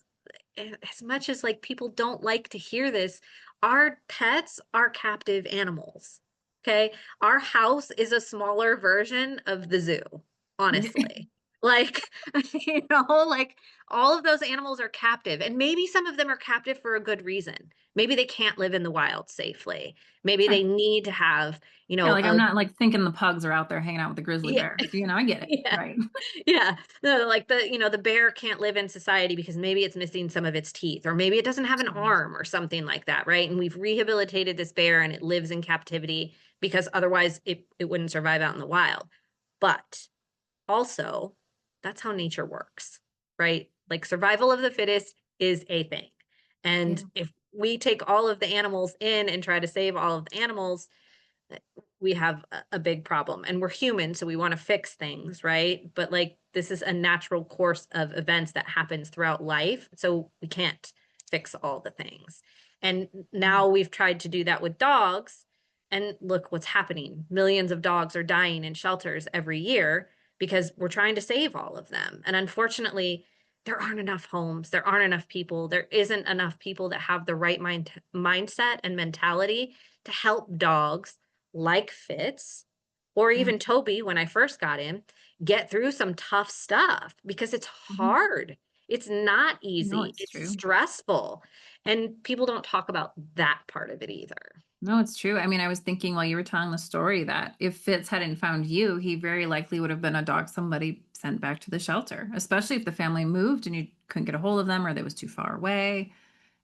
as much as like people don't like to hear this, our pets are captive animals. Okay? Our house is a smaller version of the zoo, honestly. Like, like all of those animals are captive, and maybe some of them are captive for a good reason. Maybe they can't live in the wild safely. Maybe they Sure. need to have, Yeah, like I'm a not like thinking the pugs are out there hanging out with the grizzly yeah, bears. I get it, yeah. right? Yeah. No, like the bear can't live in society because maybe it's missing some of its teeth, or maybe it doesn't have an Sure. arm or something like that, right? And we've rehabilitated this bear and it lives in captivity because otherwise it wouldn't survive out in the wild. But also, that's how nature works, right? Like survival of the fittest is a thing. Yeah. And if we take all of the animals in and try to save all of the animals, we have a big problem, and we're human, so we want to fix things, right? But like this is a natural course of events that happens throughout life, so we can't fix all the things. And Yeah. now we've tried to do that with dogs, and look what's happening. Millions of dogs are dying in shelters every year because we're trying to save all of them. And unfortunately, there aren't enough homes, there aren't enough people, there isn't enough people that have the right mindset and mentality to help dogs like Fitz or Yeah. even Toby when I first got him get through some tough stuff because it's Mhm. hard. It's not No, easy. it's It's true. stressful. And people don't talk about that part of it either. No, it's true. I mean, I was thinking while you were telling the story that if Fitz hadn't found you, he very likely would have been a dog somebody sent back to the shelter, especially if the family moved and you couldn't get a hold of them or they was too far away.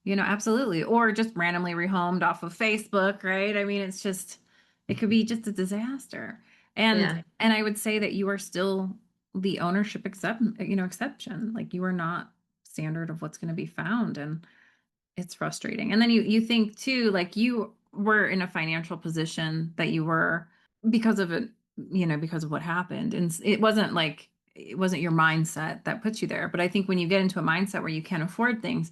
Absolutely. Or just randomly rehomed off of Facebook, right? I mean, it could be just a disaster. Yeah. And I would say that you are still the ownership exception. Like you are not standard of what's going to be found. And it's frustrating. And then you think too, like you were in a financial position that you were because of it, because of what happened. And it wasn't your mindset that puts you there. But I think when you get into a mindset where you can't afford things,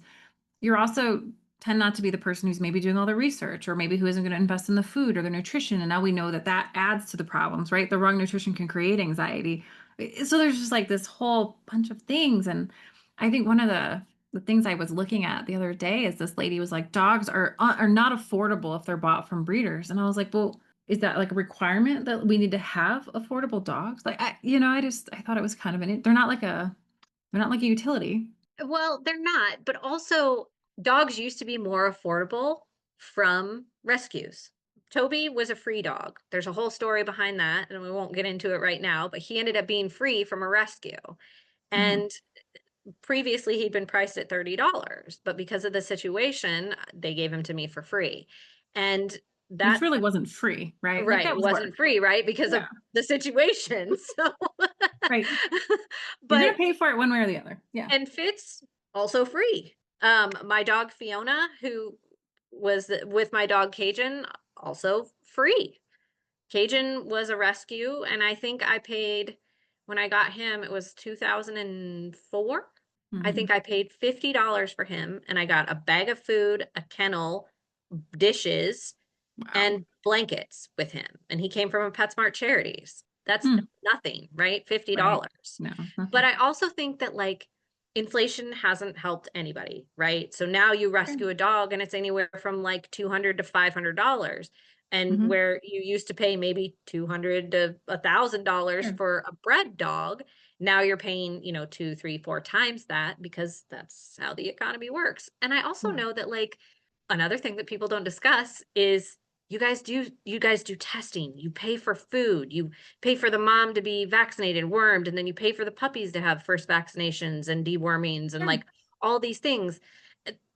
you're also tend not to be the person who's maybe doing all the research or maybe who isn't going to invest in the food or the nutrition. And now we know that that adds to the problems, right? The wrong nutrition can create anxiety. So there's just like this whole bunch of things. And I think one of the things I was looking at the other day is this lady was like, dogs are not affordable if they're bought from breeders. And I was like, well, is that like a requirement that we need to have affordable dogs? Like I thought it was kind of they're not like a utility. Well, they're not, but also dogs used to be more affordable from rescues. Toby was a free dog. There's a whole story behind that, and we won't get into it right now, but he ended up being free from a rescue. Mhm. And previously he'd been priced at $30, but because of the situation, they gave him to me for free. And Which that really wasn't free, right? Like right, that it was wasn't work. free, right? Because of Yeah. the situation. So Right. You're gonna but pay for it one way or the other. Yeah. and Fitz also free. My dog Fiona, who was with my dog Cajun, also free. Cajun was a rescue, and I think I paid when I got him, it was 2004. I think Hmm. I paid $50 for him, and I got a bag of food, a kennel, dishes, Wow. and blankets with him. And he came from a PetSmart Charities. That's Hmm. nothing, right? Right. $50. No, But nothing. I also think that like inflation hasn't helped anybody, right? So now you Sure. rescue a dog and it's anywhere from like 200 to $500. And Hmm. where you used to pay maybe 200 to $1,000 Sure. for a bred dog, now you're paying, two, three, four times that because that's how the economy works. And I also Yeah. know that like another thing that people don't discuss is you guys do testing, you pay for food, you pay for the mom to be vaccinated, wormed, and then you pay for the puppies to have first vaccinations and dewormings and Sure. like all these things.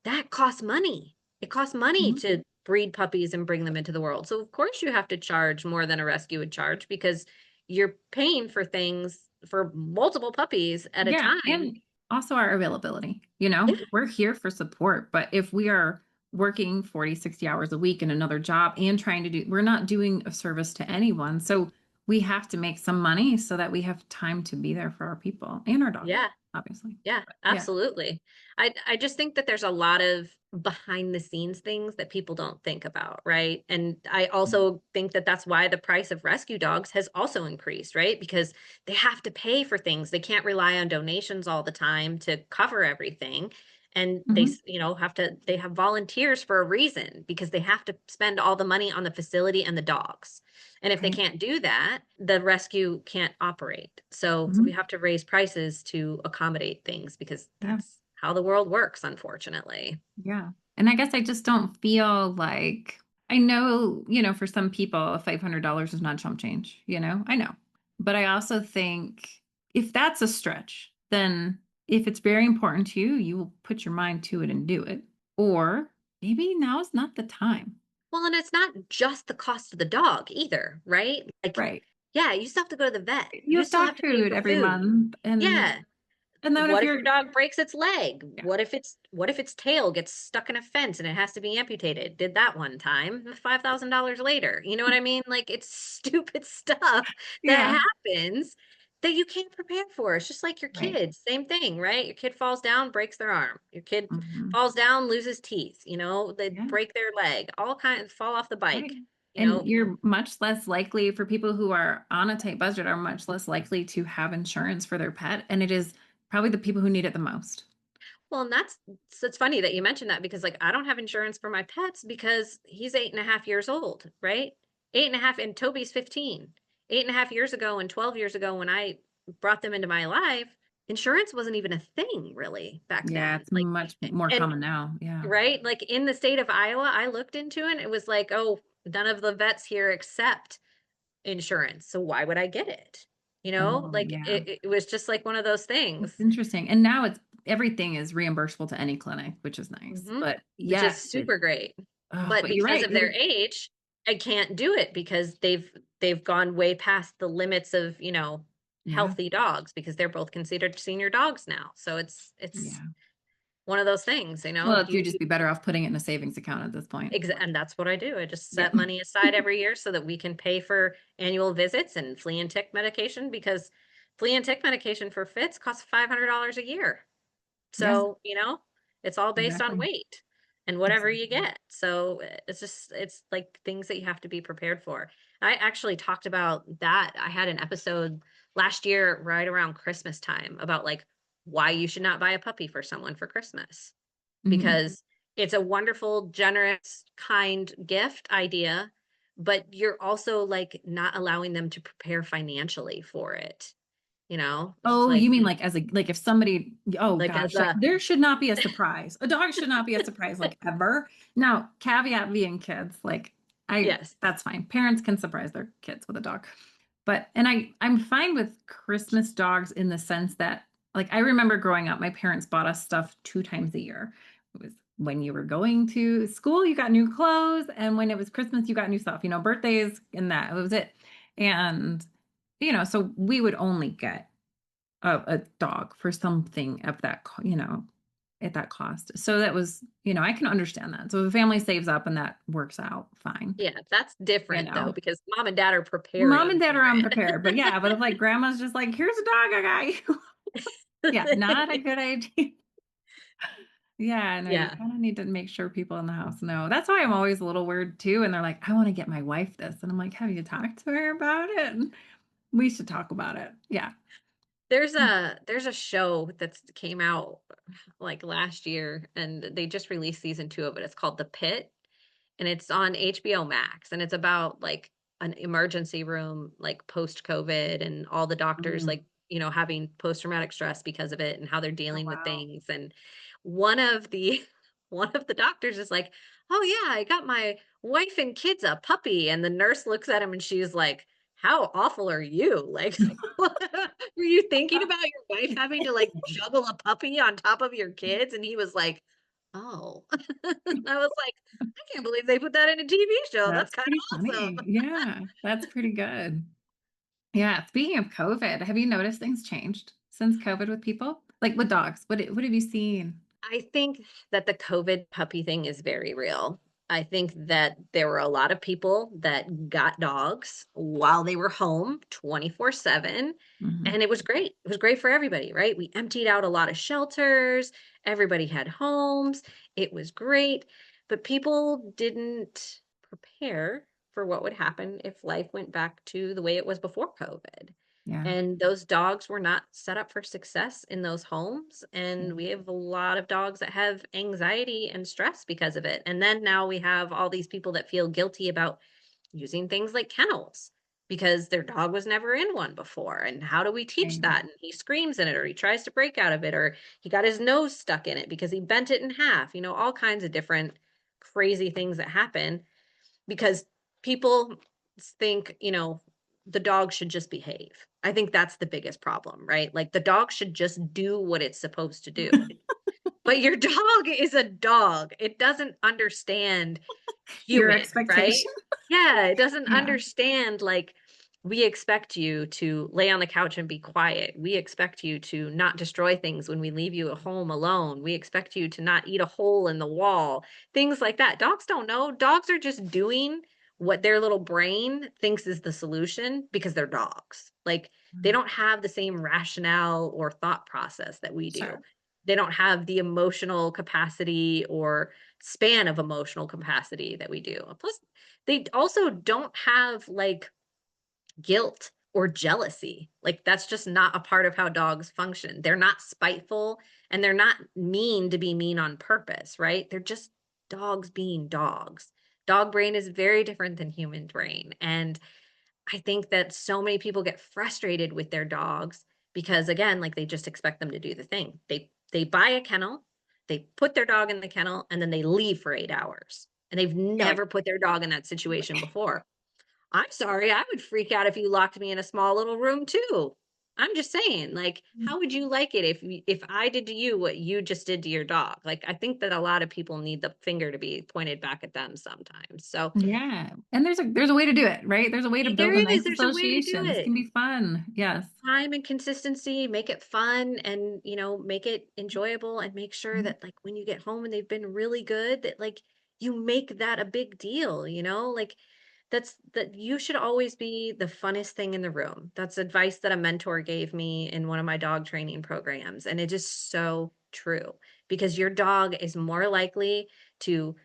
That costs money. It costs money Mhm. to breed puppies and bring them into the world. So of course you have to charge more than a rescue would charge because you're paying for things for multiple puppies at a Yeah, time. and also our availability, Yeah, we're here for support, but if we are working 40, 60 hours a week in another job and trying to we're not doing a service to anyone. So we have to make some money so that we have time to be there for our people and our dogs, yeah. obviously. Yeah, But yeah. absolutely. I just think that there's a lot of behind the scenes things that people don't think about, right? And I also think that that's why the price of rescue dogs has also increased, right? Because they have to pay for things. They can't rely on donations all the time to cover everything. And Mhm. they have volunteers for a reason because they have to spend all the money on the facility and the dogs. And if they Right. can't do that, the rescue can't operate. So we Mhm. have to raise prices to accommodate things because Yeah. that's how the world works, unfortunately. Yeah. And I guess I just don't feel like I know, for some people, $500 is not chump change, I know. But I also think if that's a stretch, then if it's very important to you, you will put your mind to it and do it. Or maybe now is not the time. Well, and it's not just the cost of the dog either, right? Like, Right. yeah, you still have to go to the vet. You You have still dog have to pay food for every food. month. And Yeah. and then if What if your you're dog breaks its leg? yeah, What if its tail gets stuck in a fence and it has to be amputated? Did that one time, $5,000 later. You know what I mean? Like it's stupid stuff yeah, that happens that you can't prepare for. It's just like your right. kids, same thing, right? Your kid falls down, breaks their arm. Your kid Mhm. falls down, loses teeth, they Yeah. break their leg, all kinds fall off the Right. bike, you And know. you're much less likely for people who are on a tight budget are much less likely to have insurance for their pet. And it is probably the people who need it the most. Well, and that's so it's funny that you mentioned that because like I don't have insurance for my pets because he's 8.5 years old, right? 8.5 and Toby's 15. 8.5 years ago and 12 years ago when I brought them into my life, insurance wasn't even a thing really back Yeah, then. it's Like much more and common now. Yeah. right, like in the state of Iowa, I looked into it, it was like, oh, none of the vets here accept insurance. So why would I get it? Oh, Like yeah. it was just like one of those It's things. interesting. And now it's everything is reimbursable to any clinic, which is nice. Mhm. But Which is yes, super great. But but you're because right. of their age, I can't do it because they've gone way past the limits of, Yeah. healthy dogs because they're both considered senior dogs now. So it's Yeah. one of those things, Well, you'd you just be better off putting it in a savings account at this point. and that's what I do. I just Yeah. set money aside every year so that we can pay for annual visits and flea and tick medication because flea and tick medication for fits costs $500 a year. Yeah. So, it's all based on Exactly. weight and whatever you Exactly. get. So it's like things that you have to be prepared for. I actually talked about that. I had an episode last year right around Christmas time about like why you should not buy a puppy for someone for Christmas Mhm. because it's a wonderful, generous, kind gift idea, but you're also like not allowing them to prepare financially for it, Oh, like you mean like as a like if somebody oh like as gosh, like a there should not be a surprise. A dog should not be a surprise like ever. Now, caveat being kids, like I yes. that's fine. Parents can surprise their kids with a dog. But and I'm fine with Christmas dogs in the sense that like I remember growing up, my parents bought us stuff 2 times a year. It was when you were going to school, you got new clothes, and when it was Christmas, you got new stuff, birthdays and that was it. And so we would only get a dog for something of that, at that cost. So that was, I can understand that. So the family saves up and that works out fine. Yeah, that's You different though, know, because mom and dad are Mom and preparing dad for are it. unprepared, but yeah, but if like grandma's just like, here's a dog I got you. Yeah, not a good idea. Yeah, no, you Yeah. kind of need to make sure people in the house know. That's why I'm always a little weird too. And they're like, I want to get my wife this. And I'm like, have you talked to her about it? And we should talk about it. Yeah. There's a show that's came out like last year and they just released season 2 of it. It's called The Pit and it's on HBO Max and it's about like an emergency room like post COVID and all the doctors Mm. like, having post traumatic stress because of it and how they're Oh, dealing with wow. things and one of the one of the doctors is like, "Oh, yeah, I got my wife and kids a puppy." And the nurse looks at him and she's like, "How awful are you? Like, were you thinking about your wife having to like juggle a puppy on top of your kids?" And he was like, "Oh." I was like, "I can't believe they put that in a TV show. That's That's kind pretty of awesome." funny. Yeah, that's pretty good. Yeah, speaking of COVID, have you noticed things changed since COVID with people? Like with dogs, what have you seen? I think that the COVID puppy thing is very real. I think that there were a lot of people that got dogs while they were home 24/7, Mhm. and it was great. It was great for everybody, right? We emptied out a lot of shelters, everybody had homes. It was great, but people didn't prepare for what would happen if life went back to the way it was before COVID. Yeah. And those dogs were not set up for success in those homes. Yeah. And we have a lot of dogs that have anxiety and stress because of it. And then now we have all these people that feel guilty about using things like kennels because their dog was never in one before. And how do we teach Right. that? And he screams in it, or he tries to break out of it, or he got his nose stuck in it because he bent it in half, all kinds of different crazy things that happen because people think, the dog should just behave. I think that's the biggest problem, right? Like the dog should just do what it's supposed to do. But your dog is a dog. It doesn't understand Your human, right? expectation. Yeah, it doesn't Yeah. understand like we expect you to lay on the couch and be quiet. We expect you to not destroy things when we leave you at home alone. We expect you to not eat a hole in the wall. Things like that. Dogs don't know. Dogs are just doing what their little brain thinks is the solution because they're dogs. Like they Mm. don't have the same rationale or thought process that we do. Sure. They don't have the emotional capacity or span of emotional capacity that we do. Plus, they also don't have like guilt or jealousy. Like that's just not a part of how dogs function. They're not spiteful and they're not mean to be mean on purpose, right? They're just dogs being dogs. Dog brain is very different than human brain. And I think that so many people get frustrated with their dogs because again, like they just expect them to do the thing. They buy a kennel, they put their dog in the kennel and then they leave for 8 hours. And they've You're like, never put their dog in that situation before. I'm sorry, I would freak out if you locked me in a small little room too. I'm just saying, like, how would you like it if I did to you what you just did to your dog? Like, I think that a lot of people need the finger to be pointed back at them sometimes. So yeah. And there's a way to do it, right? There's a way to there build a nice there's a way to do association. This it. can be fun. Yes. Time and consistency, make it fun and, make it enjoyable and make sure Mhm. that like when you get home and they've been really good, that like you make that a big deal, like that you should always be the funnest thing in the room. That's advice that a mentor gave me in one of my dog training programs. And it is so true because your dog is more likely to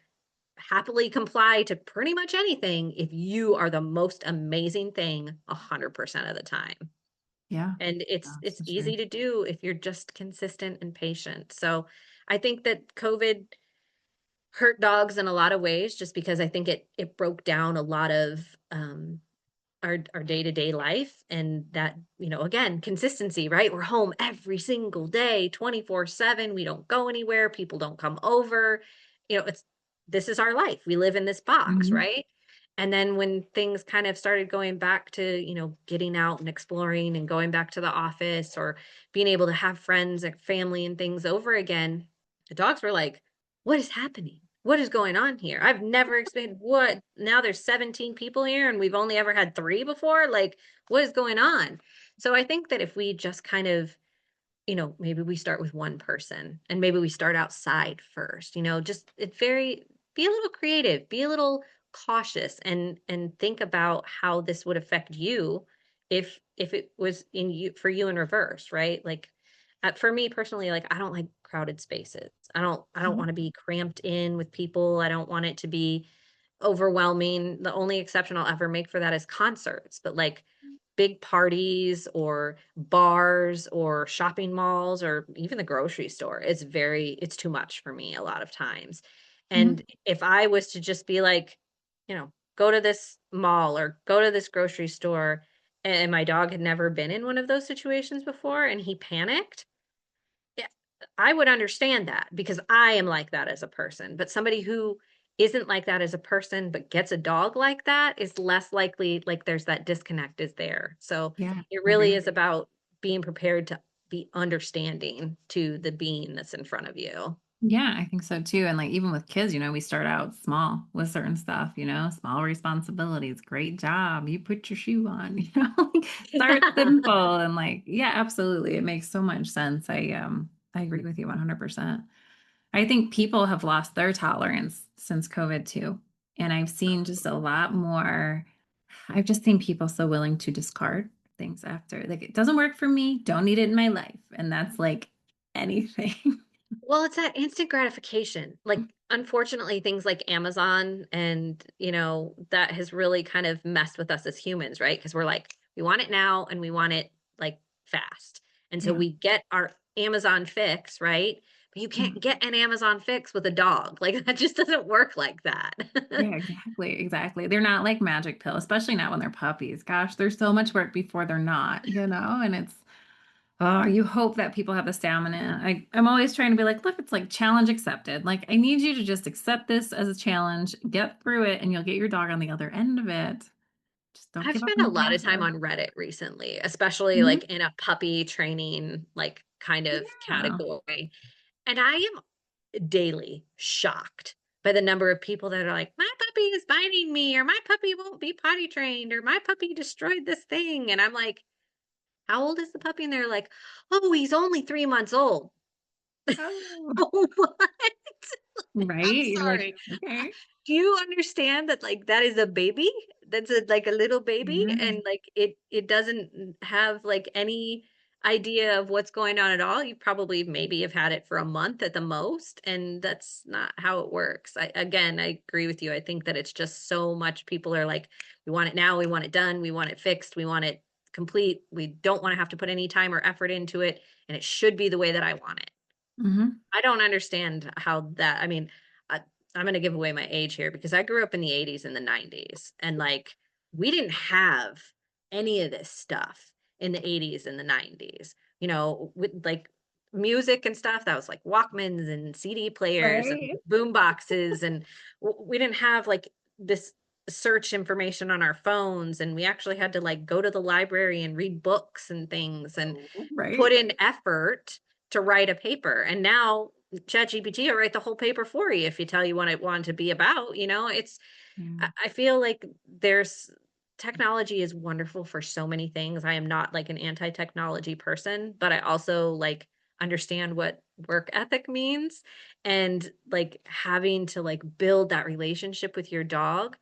happily comply to pretty much anything if you are the most amazing thing 100% of the time. Yeah. And That's it's so true. easy to do if you're just consistent and patient. So I think that COVID hurt dogs in a lot of ways just because I think it broke down a lot of our day-to-day life and that, again, consistency, right? We're home every single day, 24/7. We don't go anywhere. People don't come over. It's this is our life. We live in this box, Mhm. right? And then when things kind of started going back to, getting out and exploring and going back to the office or being able to have friends and family and things over again, the dogs were like, "What is happening? What is going on here? I've never experienced what now there's 17 people here and we've only ever had 3 before. Like, what is going on?" So I think that if we just kind of maybe we start with one person and maybe we start outside first, just be a little creative, be a little cautious and think about how this would affect you if it was in you for you in reverse, right? Like for me personally, like I don't like crowded spaces. I don't Mhm. want to be cramped in with people. I don't want it to be overwhelming. The only exception I'll ever make for that is concerts, but like big parties or bars or shopping malls or even the grocery store, it's too much for me a lot of times. Mhm. And if I was to just be like, go to this mall or go to this grocery store and my dog had never been in one of those situations before and he panicked, yeah. I would understand that because I am like that as a person, but somebody who isn't like that as a person, but gets a dog like that is less likely, like there's that disconnect is there. So Yeah, it I really agree. is about being prepared to be understanding to the being that's in front of you. Yeah, I think so too. And like even with kids, we start out small with certain stuff, small responsibilities. Great job. You put your shoe on, like start simple and like, yeah, absolutely. It makes so much sense. I agree with you 100%. I think people have lost their tolerance since COVID too. And I've seen just a lot more. I've just seen people so willing to discard things after. Like it doesn't work for me, don't need it in my life. And that's like anything. Well, it's that instant gratification. Like, unfortunately, things like Amazon and, that has really kind of messed with us as humans, right? Because we're like, we want it now and we want it like fast. And so Yeah. we get our Amazon fix, right? But you can't get an Amazon fix with a dog. Like, that just doesn't work like that. Yeah, exactly. Exactly. They're not like magic pill, especially not when they're puppies. Gosh, there's so much work before they're not, and it's, oh, you hope that people have the stamina. I'm always trying to be like, look, it's like challenge accepted. Like, I need you to just accept this as a challenge, get through it, and you'll get your dog on the other end of it. Just don't I've give up spent in a the lot of time process. on Reddit recently, especially Mhm. like in a puppy training, like kind of Yeah. category. And I am daily shocked by the number of people that are like, my puppy is biting me, or my puppy won't be potty trained, or my puppy destroyed this thing. And I'm like, how old is the puppy? And they're like, oh, he's only 3 months old. Oh, What? I'm right. You're like, sorry. okay. Do you understand that like that is a baby? That's like a little baby Yeah. and like it doesn't have like any idea of what's going on at all. You probably maybe have had it for a month at the most, and that's not how it works. I agree with you. I think that it's just so much people are like, we want it now, we want it done, we want it fixed, we want it complete. We don't want to have to put any time or effort into it, and it should be the way that I want it. Hmm. I don't understand how that, I mean, I, I'm going to give away my age here because I grew up in the 80s and the 90s. And like, we didn't have any of this stuff in the 80s and the 90s, with like music and stuff that was like Walkmans and CD players and Right. boom boxes. And we didn't have like this search information on our phones. And we actually had to like go to the library and read books and things and put Right. in effort to write a paper. And now ChatGPT will write the whole paper for you if you tell you what it wanted to be about. It's Yeah. I feel like there's technology is wonderful for so many things. I am not like an anti-technology person, but I also like understand what work ethic means and like having to like build that relationship with your dog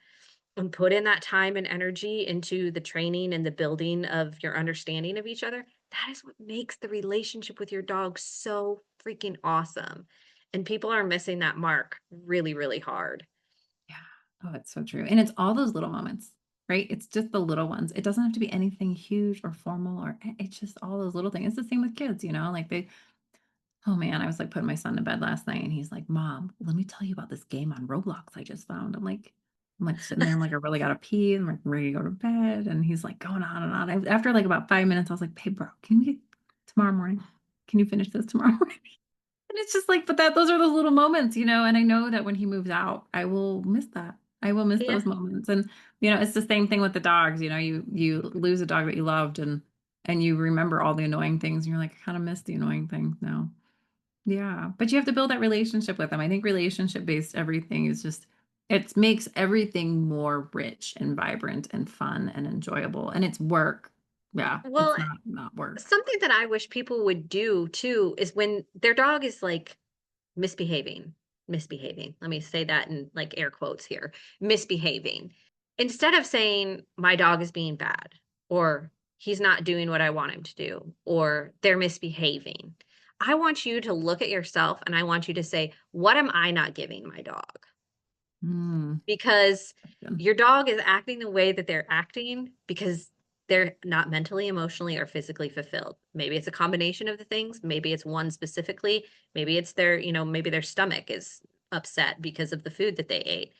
and put in that time and energy into the training and the building of your understanding of each other, that is what makes the relationship with your dog so freaking awesome. And people are missing that mark really, really hard. Yeah. Oh, it's so true. And it's all those little moments, right? It's just the little ones. It doesn't have to be anything huge or formal or it's just all those little things. It's the same with kids, like oh man, I was like putting my son to bed last night and he's like, Mom, let me tell you about this game on Roblox I just found. I'm like sitting there, I'm like, I really gotta pee and I'm like ready to go to bed. And he's like going on and on. After like about 5 minutes, I was like, hey bro, can we get tomorrow morning? Can you finish this tomorrow morning? And it's just like, but those are those little moments, and I know that when he moves out, I will miss that. I will miss Yeah. those moments. And it's the same thing with the dogs, you lose a dog that you loved and you remember all the annoying things and you're like, I kind of miss the annoying things now. Yeah. But you have to build that relationship with them. I think relationship based everything is just it makes everything more rich and vibrant and fun and enjoyable. And it's work. Yeah. Well, It's not work. something that I wish people would do too is when their dog is like misbehaving. Let me say that in like air quotes here, misbehaving. Instead of saying my dog is being bad or he's not doing what I want him to do or they're misbehaving. I want you to look at yourself and I want you to say, what am I not giving my dog? Mm. Because your dog is acting the way that they're acting because they're not mentally, emotionally, or physically fulfilled. Maybe it's a combination of the things. Maybe it's one specifically. Maybe it's maybe their stomach is upset because of the food that they ate.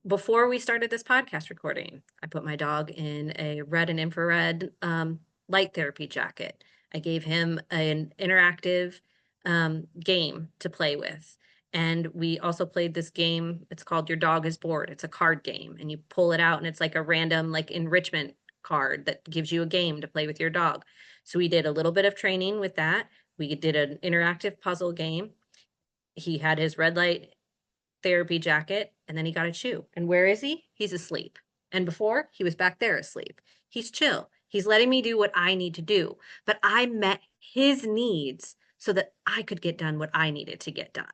Before we started this podcast recording, I put my dog in a red and infrared light therapy jacket. I gave him an interactive game to play with. And we also played this game. It's called Your Dog is Bored. It's a card game, and you pull it out, and it's like a random, like, enrichment card that gives you a game to play with your dog. So we did a little bit of training with that. We did an interactive puzzle game. He had his red light therapy jacket, and then he got a chew. And where is he? He's asleep. And before, he was back there asleep. He's chill. He's letting me do what I need to do. But I met his needs so that I could get done what I needed to get done.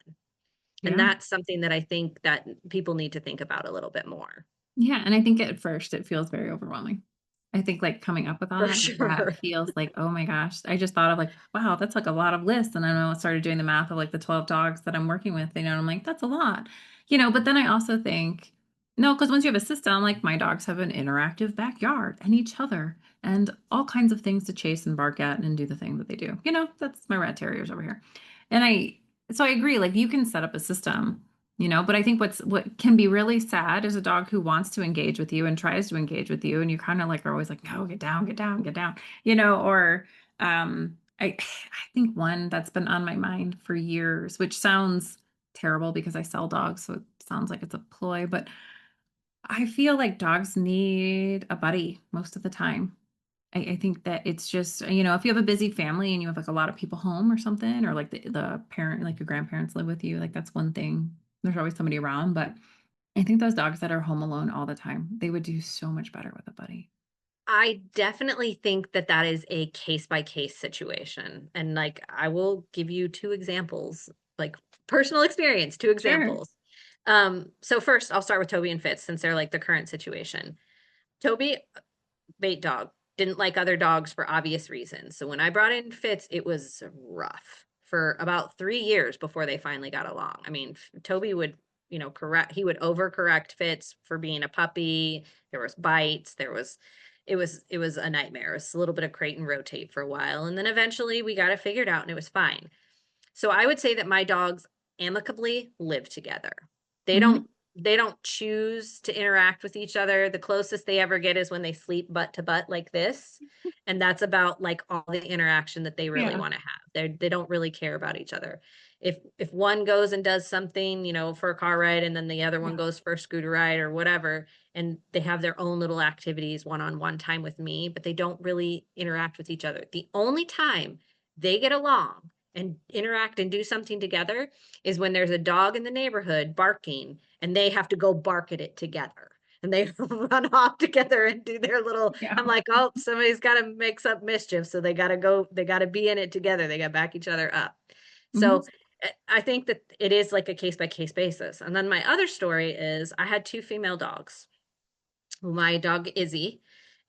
And Yeah. that's something that I think that people need to think about a little bit more. Yeah, and I think at first it feels very overwhelming. I think, like, coming up with all For that sure. feels like, "Oh my gosh." I just thought of, like, "Wow, that's, like, a lot of lists," and then I started doing the math of, like, the 12 dogs that I'm working with, and I'm like, "That's a lot." But then I also think, no, because once you have a system, like, my dogs have an interactive backyard and each other and all kinds of things to chase and bark at and do the thing that they do. That's my rat terriers over here. And I agree, like, you can set up a system, but I think what can be really sad is a dog who wants to engage with you and tries to engage with you, and you kind of like are always like, no, get down, get down, get down, or I think one that's been on my mind for years, which sounds terrible because I sell dogs, so it sounds like it's a ploy, but I feel like dogs need a buddy most of the time. I think that it's just, if you have a busy family and you have like a lot of people home or something, or like the parent, like your grandparents live with you, like that's one thing. There's always somebody around, but I think those dogs that are home alone all the time, they would do so much better with a buddy. I definitely think that that is a case by case situation. And like, I will give you two examples, like personal experience, two Sure. examples. So first I'll start with Toby and Fitz since they're like the current situation. Toby, bait dog, didn't like other dogs for obvious reasons. So when I brought in Fitz, it was rough for about 3 years before they finally got along. I mean, Toby would, correct, he would overcorrect Fitz for being a puppy. There was bites. It was a nightmare. It was a little bit of crate and rotate for a while. And then eventually we got it figured out and it was fine. So I would say that my dogs amicably live together. They Hmm. don't they don't choose to interact with each other. The closest they ever get is when they sleep butt to butt like this. And that's about like all the interaction that they really Yeah. want to have. They don't really care about each other. If one goes and does something, for a car ride and then the other one Yeah. goes for a scooter ride or whatever, and they have their own little activities one-on-one time with me, but they don't really interact with each other. The only time they get along and interact and do something together is when there's a dog in the neighborhood barking and they have to go bark at it together. And they run off together and do their little, Yeah. I'm like, oh, somebody's got to mix up mischief. So they got to go, they got to be in it together. They got to back each other up. Hmm. So I think that it is like a case by case basis. And then my other story is I had two female dogs, my dog Izzy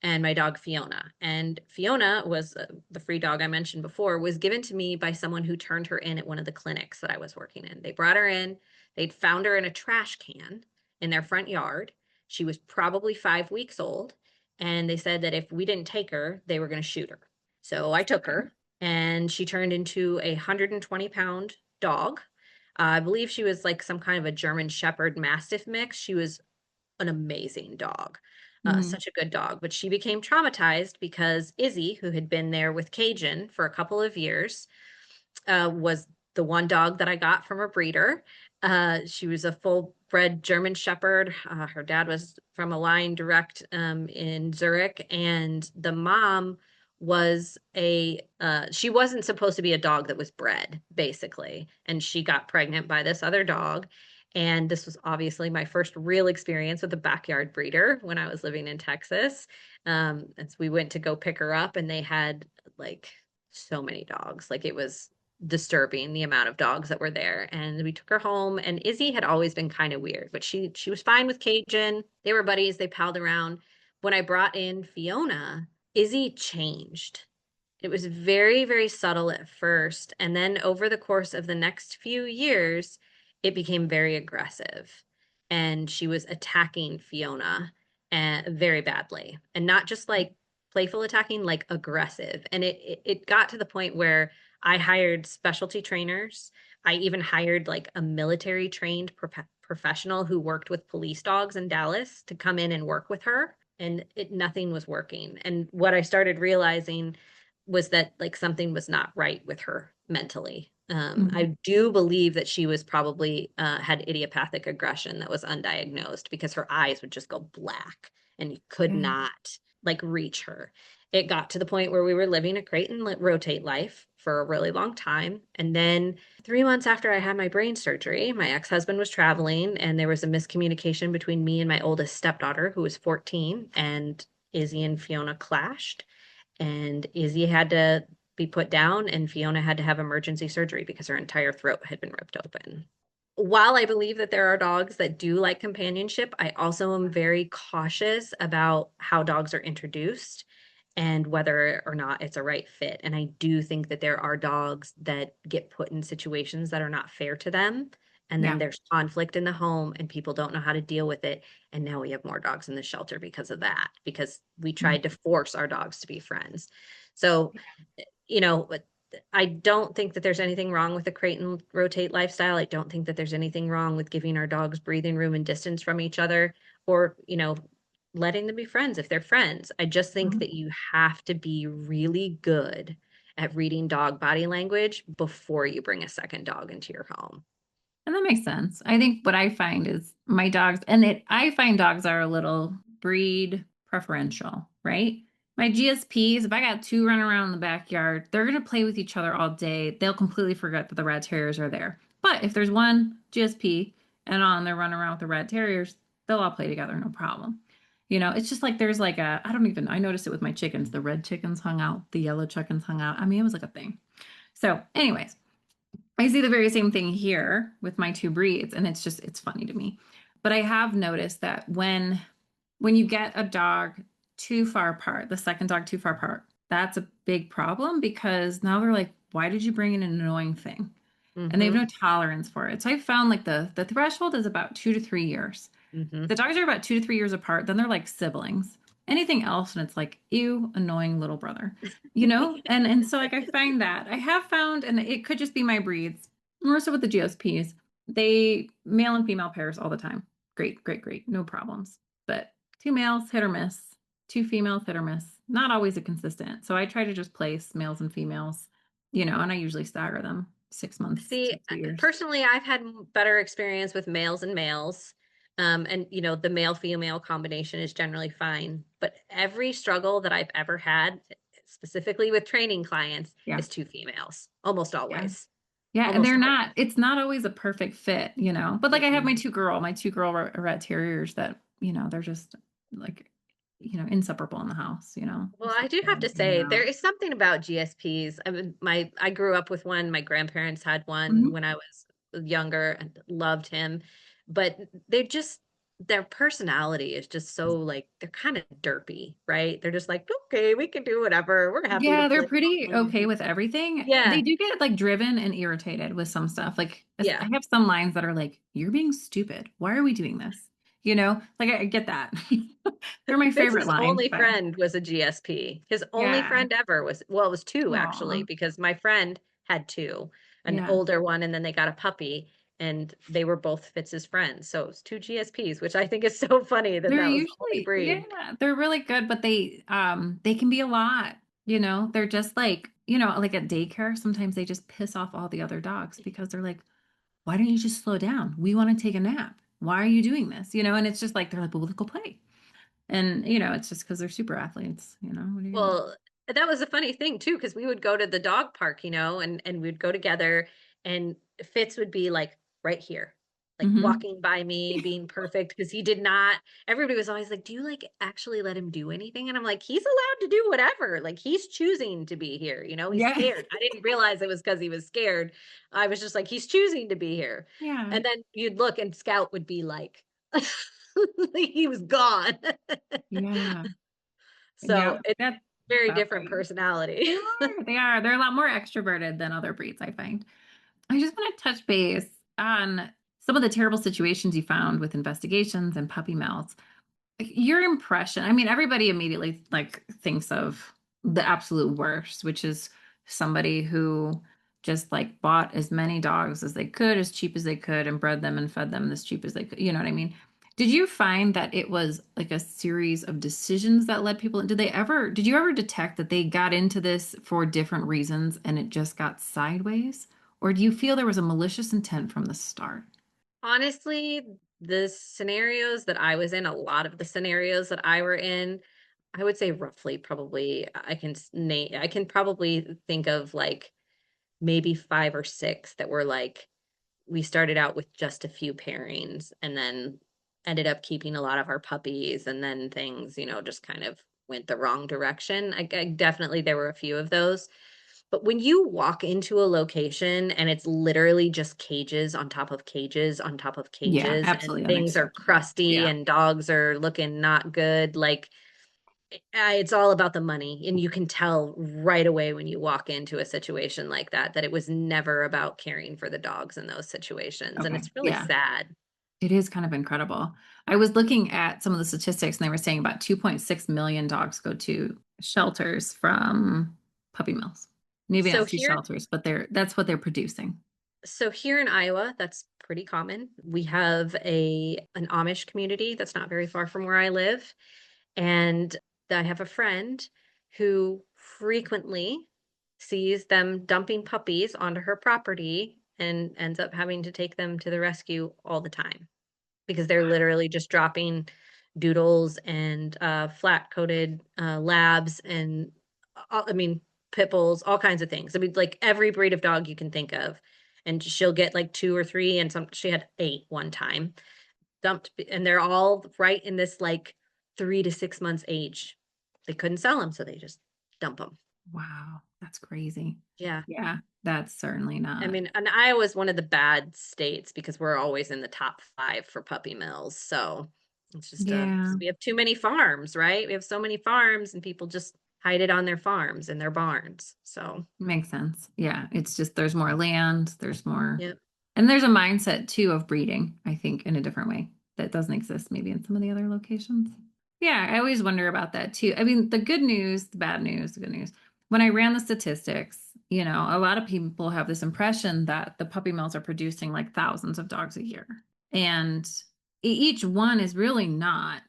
and my dog Fiona. And Fiona was the free dog I mentioned before, was given to me by someone who turned her in at one of the clinics that I was working in. They brought her in, they'd found her in a trash can in their front yard. She was probably 5 weeks old. And they said that if we didn't take her, they were going to shoot her. So I took her and she turned into a 120-pound dog. I believe she was like some kind of a German Shepherd Mastiff mix. She was an amazing dog, Hmm. such a good dog. But she became traumatized because Izzy, who had been there with Cajun for a couple of years, was the one dog that I got from a breeder. She was a full bred German Shepherd. Her dad was from a line direct in Zurich, and the mom was she wasn't supposed to be a dog that was bred, basically. And she got pregnant by this other dog. And this was obviously my first real experience with a backyard breeder when I was living in Texas. And so we went to go pick her up, and they had like so many dogs. Like it was disturbing the amount of dogs that were there. And we took her home, and Izzy had always been kind of weird, but she was fine with Cajun. They were buddies, they palled around. When I brought in Fiona, Izzy changed. It was very, very subtle at first. And then over the course of the next few years, it became very aggressive. And she was attacking Fiona very badly. And not just like playful attacking, like aggressive. And it got to the point where I hired specialty trainers. I even hired like a military trained professional who worked with police dogs in Dallas to come in and work with her. And nothing was working. And what I started realizing was that like something was not right with her mentally. Mhm. I do believe that she was probably had idiopathic aggression that was undiagnosed because her eyes would just go black and you could Yeah. not like reach her. It got to the point where we were living a crate and rotate life for a really long time. And then 3 months after I had my brain surgery, my ex-husband was traveling and there was a miscommunication between me and my oldest stepdaughter, who was 14, and Izzy and Fiona clashed and Izzy had to be put down, and Fiona had to have emergency surgery because her entire throat had been ripped open. While I believe that there are dogs that do like companionship, I also am very cautious about how dogs are introduced and whether or not it's a right fit. And I do think that there are dogs that get put in situations that are not fair to them. And then Yeah. there's conflict in the home and people don't know how to deal with it. And now we have more dogs in the shelter because of that, because we Mm. tried to force our dogs to be friends. So, but I don't think that there's anything wrong with the crate and rotate lifestyle. I don't think that there's anything wrong with giving our dogs breathing room and distance from each other, or, letting them be friends if they're friends. I just think Mhm. that you have to be really good at reading dog body language before you bring a second dog into your home. And that makes sense. I think what I find is my dogs, I find dogs are a little breed preferential, right? My GSPs, if I got two running around in the backyard, they're going to play with each other all day. They'll completely forget that the rat terriers are there. But if there's one GSP and they're running around with the rat terriers, they'll all play together, no problem. It's just like there's like I noticed it with my chickens. The red chickens hung out, the yellow chickens hung out. I mean, it was like a thing. So, anyways, I see the very same thing here with my two breeds, and it's funny to me. But I have noticed that when you get a dog too far apart, the second dog too far apart, that's a big problem because now they're like, why did you bring in an annoying thing? And they have Mm-hmm. no tolerance for it. So I found like the threshold is about 2 to 3 years. Mm-hmm. The dogs are about 2 to 3 years apart, then they're like siblings. Anything else, and it's like, ew, annoying little brother, And so like I find that I have found, and it could just be my breeds, more so with the GSPs, they male and female pairs all the time. Great, great, great, no problems. But two males, hit or miss. Two females, hit or miss. Not always a consistent. So I try to just place males and females, and I usually stagger them 6 months See, to 2 years. personally, I've had better experience with males and males. And the male female combination is generally fine. But every struggle that I've ever had, specifically with training clients, Yeah. is two females, almost Yeah. always. Yeah, and Almost always. it's not always a perfect fit. But like I have Mm-mm. my two girl rat terriers that, they're just like, inseparable in the house. Well, Just I like do have to hanging say there out. is something about GSPs. I mean, I grew up with one. My grandparents had one Mhm. when I was younger and loved him, but they just their personality is just so like they're kind of derpy, right? They're just like, okay, we can do whatever. We're happy to Yeah, they're play. pretty okay with everything. Yeah, They do get like driven and irritated with some stuff. Like I yeah. have some lines that are like, "You're being stupid. Why are we doing this?" Like I get that. They're my favorite Fitz's lines, only but friend was a GSP. His only yeah. friend ever was, well, it was two Aw. actually, because my friend had two, an Yeah. older one, and then they got a puppy, and they were both Fitz's friends. So it was two GSPs, which I think is so funny that They're that was the only usually, breed. yeah, they're really good, but they can be a lot. They're just like at daycare, sometimes they just piss off all the other dogs because they're like, why don't you just slow down? We want to take a nap. Why are you doing this? And it's just like they're like, well, let's go play. And it's just because they're super athletes. What are you gonna do? Well, that was a funny thing too, because we would go to the dog park, and we'd go together, and Fitz would be like right here, like Hmm. walking by me, being perfect, because he did not. Everybody was always like, "Do you like actually let him do anything?" And I'm like, "He's allowed to do whatever. Like he's choosing to be here. He's Yeah. scared." I didn't realize it was because he was scared. I was just like, "He's choosing to be here." Yeah. And then you'd look, and Scout would be like, he was gone. Yeah. So Yeah. very That's different right. personality. They are. They are. They're a lot more extroverted than other breeds, I find. I just want to touch base on some of the terrible situations you found with investigations and puppy mills. Your impression, I mean, everybody immediately like thinks of the absolute worst, which is somebody who just like bought as many dogs as they could, as cheap as they could, and bred them and fed them as cheap as they could. You know what I mean? Did you find that it was like a series of decisions that led people? Did you ever detect that they got into this for different reasons and it just got sideways? Or do you feel there was a malicious intent from the start? Honestly, the scenarios that I was in, a lot of the scenarios that I were in, I would say roughly probably I can probably think of like maybe 5 or 6 that were like we started out with just a few pairings and then ended up keeping a lot of our puppies, and then things, just kind of went the wrong direction. I definitely there were a few of those. But when you walk into a location and it's literally just cages on top of cages on top of Yeah, cages and absolutely things are unacceptable. crusty Yeah. and dogs are looking not good, like it's all about the money. And you can tell right away when you walk into a situation like that, that it was never about caring for the dogs in those situations. And Okay. it's really Yeah. sad. It is kind of incredible. I was looking at some of the statistics and they were saying about 2.6 million dogs go to shelters from puppy mills. Maybe So not to here shelters, but that's what they're producing. So here in Iowa, that's pretty common. We have an Amish community that's not very far from where I live, and I have a friend who frequently sees them dumping puppies onto her property and ends up having to take them to the rescue all the time because they're literally just dropping doodles and flat coated labs and I mean pit bulls, all kinds of things. I mean, like every breed of dog you can think of, and she'll get like 2 or 3, and some she had 8 one time dumped, and they're all right in this like 3 to 6 months age. They couldn't sell them, so they just dump them. Wow, that's crazy. Yeah. Yeah, that's certainly I not. mean, and Iowa's one of the bad states because we're always in the top 5 for puppy mills, so it's just, 'cause Yeah, we have too many farms, right? We have so many farms and people just hide it on their farms and their barns, so, makes sense. Yeah, it's just there's more land, there's more, yep. and there's a mindset too of breeding, I think, in a different way that doesn't exist maybe in some of the other locations. Yeah, I always wonder about that too. I mean, the good news, the bad news, the good news. When I ran the statistics, a lot of people have this impression that the puppy mills are producing like thousands of dogs a year. And each one is really not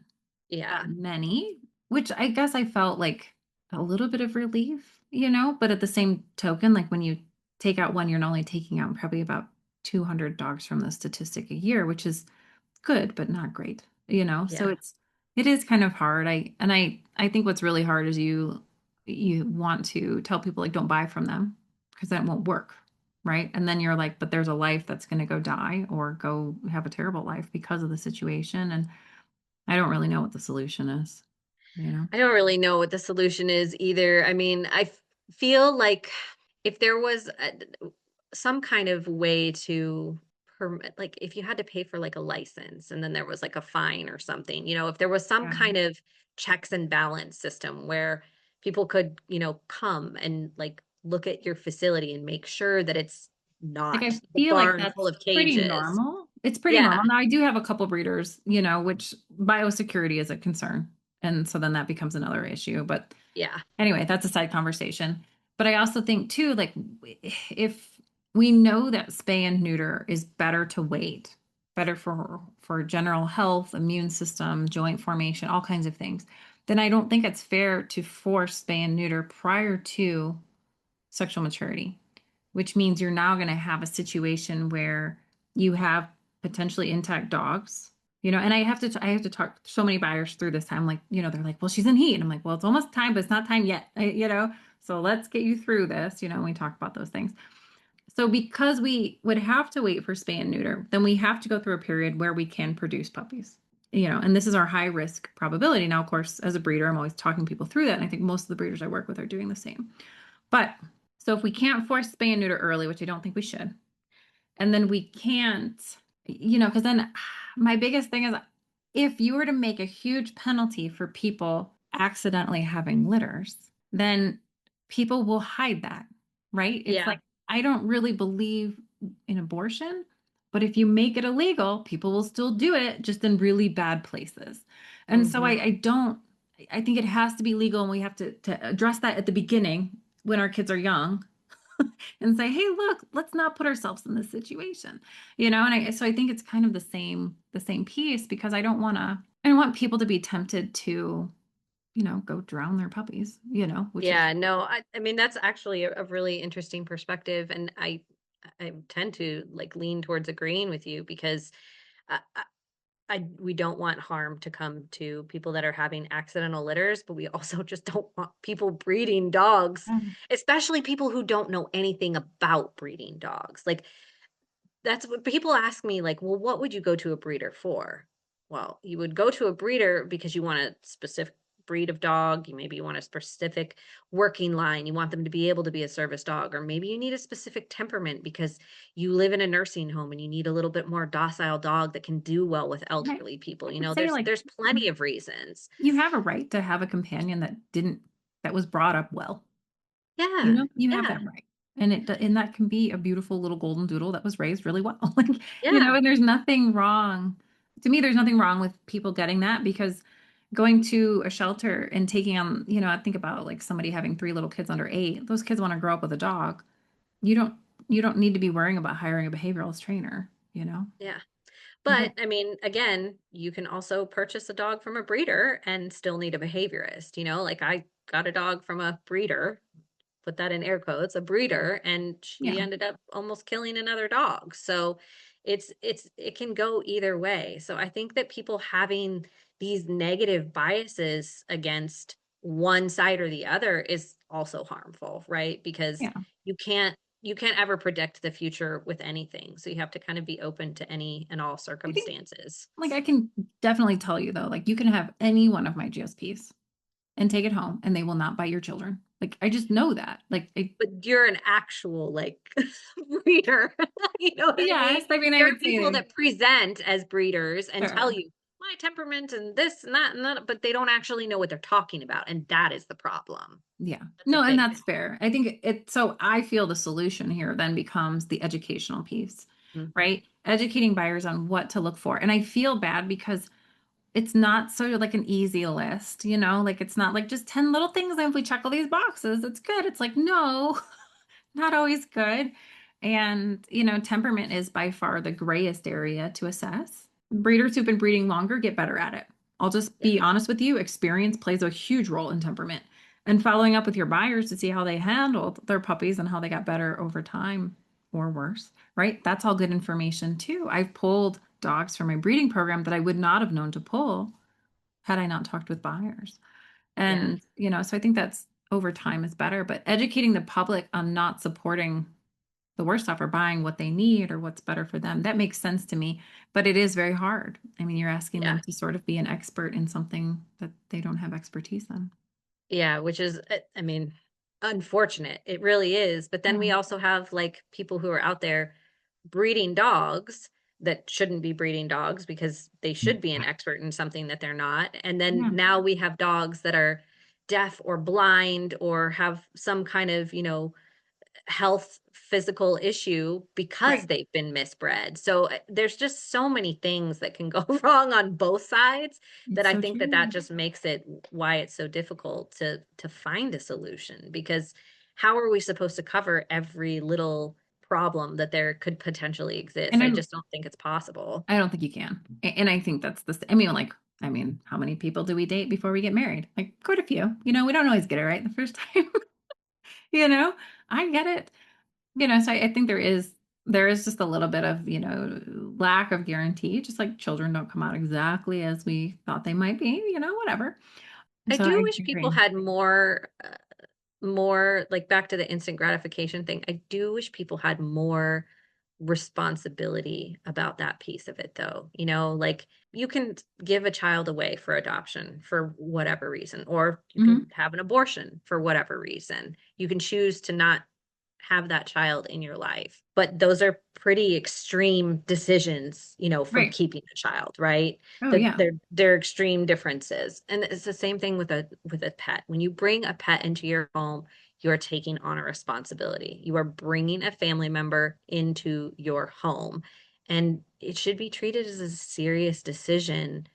Yeah, that many, which I guess I felt like a little bit of relief. But at the same token, like when you take out one, you're only taking out probably about 200 dogs from the statistic a year, which is good, but not great. So yeah. it is kind of hard. I think what's really hard is you want to tell people like don't buy from them because that won't work. Right. And then you're like, but there's a life that's going to go die or go have a terrible life because of the situation. And I don't really know what the solution is. I don't really know what the solution is either. I mean, feel like if there was some kind of way to permit, like if you had to pay for like a license and then there was like a fine or something, if there was some Yeah. kind of checks and balance system where people could, come and like look at your facility and make sure that it's Like not I the feel like barn full that's of pretty cages. normal. It's pretty Yeah. normal. Now I do have a couple breeders, which biosecurity is a concern. And so then that becomes another issue. But Yeah. anyway, that's a side conversation. But I also think too, like if we know that spay and neuter is better to wait, better for general health, immune system, joint formation, all kinds of things, then I don't think it's fair to force spay and neuter prior to sexual maturity, which means you're now going to have a situation where you have potentially intact dogs. And I have to talk so many buyers through this time. Like, they're like, well, she's in heat. And I'm like, well, it's almost time, but it's not time yet. So let's get you through this, and we talk about those things. So because we would have to wait for spay and neuter, then we have to go through a period where we can produce puppies. And this is our high risk probability. Now, of course, as a breeder, I'm always talking people through that. And I think most of the breeders I work with are doing the same. But so if we can't force spay and neuter early, which I don't think we should, and then we can't, because then my biggest thing is if you were to make a huge penalty for people accidentally having litters, then people will hide that, right? It's Yeah. like, I don't really believe in abortion, but if you make it illegal, people will still do it just in really bad places. And so Hmm. I think it has to be legal and we have to address that at the beginning when our kids are young and say, hey, look, let's not put ourselves in this situation. So I think it's kind of the same piece because I don't want people to be tempted to go drown their puppies, which is Yeah, no, I mean, that's actually a really interesting perspective, and I tend to like lean towards agreeing with you because I, we don't want harm to come to people that are having accidental litters, but we also just don't want people breeding dogs, Mm. especially people who don't know anything about breeding dogs. Like that's what people ask me, like, well, what would you go to a breeder for? Well, you would go to a breeder because you want a specific breed of dog. You want a specific working line. You want them to be able to be a service dog, or maybe you need a specific temperament because you live in a nursing home and you need a little bit more docile dog that can do well with And elderly people. I would say, like, There's plenty of reasons. you have a right to have a companion that was brought up well. Yeah, You have yeah, that right. And that can be a beautiful little golden doodle that was raised really well. Like, yeah, and there's nothing wrong to me, there's nothing wrong with people getting that because going to a shelter and taking on, I think about like somebody having 3 little kids under 8, those kids wanna grow up with a dog. You don't you don't need to be worrying about hiring a behavioralist trainer, you know? yeah. You But get I mean, again, you can also purchase a dog from a breeder and still need a behaviorist. Like I got a dog from a breeder, put that in air quotes, a breeder, and she yeah. ended up almost killing another dog. So it can go either way. So I think that people having these negative biases against one side or the other is also harmful, right? Because Yeah. you can't ever predict the future with anything. So you have to kind of be open to any and all I think, circumstances. like, I can definitely tell you though, like, you can have any one of my GSPs and take it home, and they will not bite your children. Like, I just know that. Like, But you're an actual, like, breeder, you know what I mean? yes, I mean, I There would are people say that present as breeders and tell sure. you, "My temperament and this and that," but they don't actually know what they're talking about, and that is the problem. Yeah. That's a No, and big that's fair. I think so I feel the solution here then becomes the educational piece, Mhm. right? Educating buyers on what to look for. And I feel bad because it's not sort of like an easy list, like it's not like just 10 little things. And if we check all these boxes, it's good. It's like, no, not always good. And, temperament is by far the grayest area to assess. Breeders who've been breeding longer get better at it. I'll just Yeah, be honest with you, experience plays a huge role in temperament. And following up with your buyers to see how they handled their puppies and how they got better over time or worse, right? That's all good information too. I've pulled dogs from my breeding program that I would not have known to pull had I not talked with buyers. yeah, And, so I think that's over time is better, but educating the public on not supporting the worst stuff or buying what they need or what's better for them, that makes sense to me. But it is very hard. I mean, you're asking yeah. them to sort of be an expert in something that they don't have expertise in. Yeah, which is, I mean, unfortunate. It really is. But then we Yeah. also have like people who are out there breeding dogs that shouldn't be breeding dogs because they should be an expert in something that they're not. And then Yeah. now we have dogs that are deaf or blind or have some kind of, health physical issue because Right. they've been misbred. So there's just so many things that can go wrong on both sides that It's I so think that that true. just makes it why it's so difficult to find a solution because how are we supposed to cover every little problem that there could potentially exist? And I just don't think it's possible. I don't think you can. And I think that's I mean, like, how many people do we date before we get married? Like, quite a few. We don't always get it right the first time. you know, I get it. So I think there is just a little bit of, lack of guarantee, just like children don't come out exactly as we thought they might be, whatever. I So do I wish people agree. had more like back to the instant gratification thing. I do wish people had more responsibility about that piece of it though. Like you can give a child away for adoption for whatever reason, or you can Mhm. have an abortion for whatever reason. You can choose to not have that child in your life. But those are pretty extreme decisions, from Right. keeping a child, right? Oh, That yeah. they're extreme differences. And it's the same thing with a pet. When you bring a pet into your home, you are taking on a responsibility. You are bringing a family member into your home. And it should be treated as a serious decision,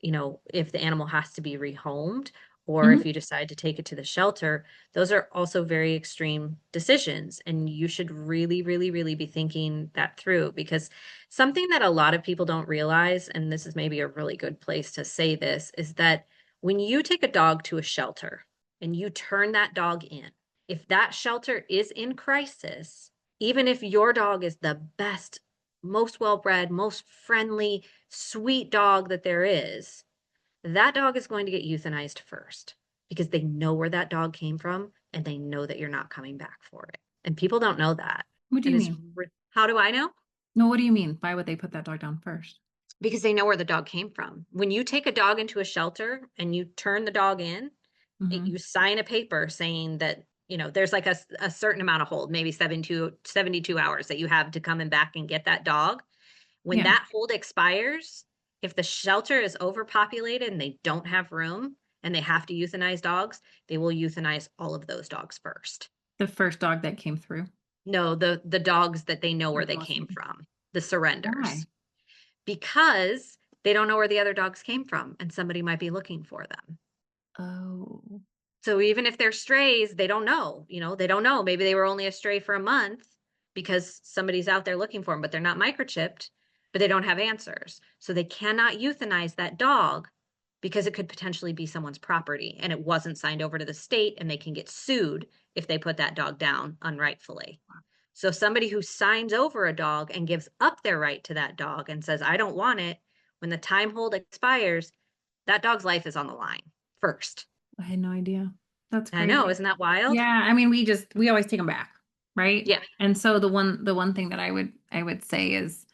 if the animal has to be rehomed or Mhm. if you decide to take it to the shelter. Those are also very extreme decisions. And you should really, really, really be thinking that through because something that a lot of people don't realize, and this is maybe a really good place to say this, is that when you take a dog to a shelter and you turn that dog in, if that shelter is in crisis, even if your dog is the best, most well-bred, most friendly, sweet dog that there is, that dog is going to get euthanized first because they know where that dog came from and they know that you're not coming back for it. And people don't know that. What do And you it's, mean? how do I know? No, what do you mean? Why would they put that dog down first? Because they know where the dog came from. When you take a dog into a shelter and you turn the dog in, Mm-hmm. you sign a paper saying that, there's like a certain amount of hold, maybe 72 hours that you have to come and back and get that dog. When Yeah. that hold expires, if the shelter is overpopulated and they don't have room and they have to euthanize dogs, they will euthanize all of those dogs first. The first dog that came through. No, the dogs that they know The where they came policy. from, the surrenders, Why? because they don't know where the other dogs came from and somebody might be looking for them. Oh, So even if they're strays, they don't know, they don't know. Maybe they were only a stray for a month because somebody's out there looking for them, but they're not microchipped, but they don't have answers. So they cannot euthanize that dog because it could potentially be someone's property and it wasn't signed over to the state and they can get sued if they put that dog down unrightfully. So somebody who signs over a dog and gives up their right to that dog and says, I don't want it, when the time hold expires, that dog's life is on the line first. I had no idea. That's I know, crazy. isn't that wild? Yeah, I mean, we always take them back, right? Yeah, And so the one thing that I would say is,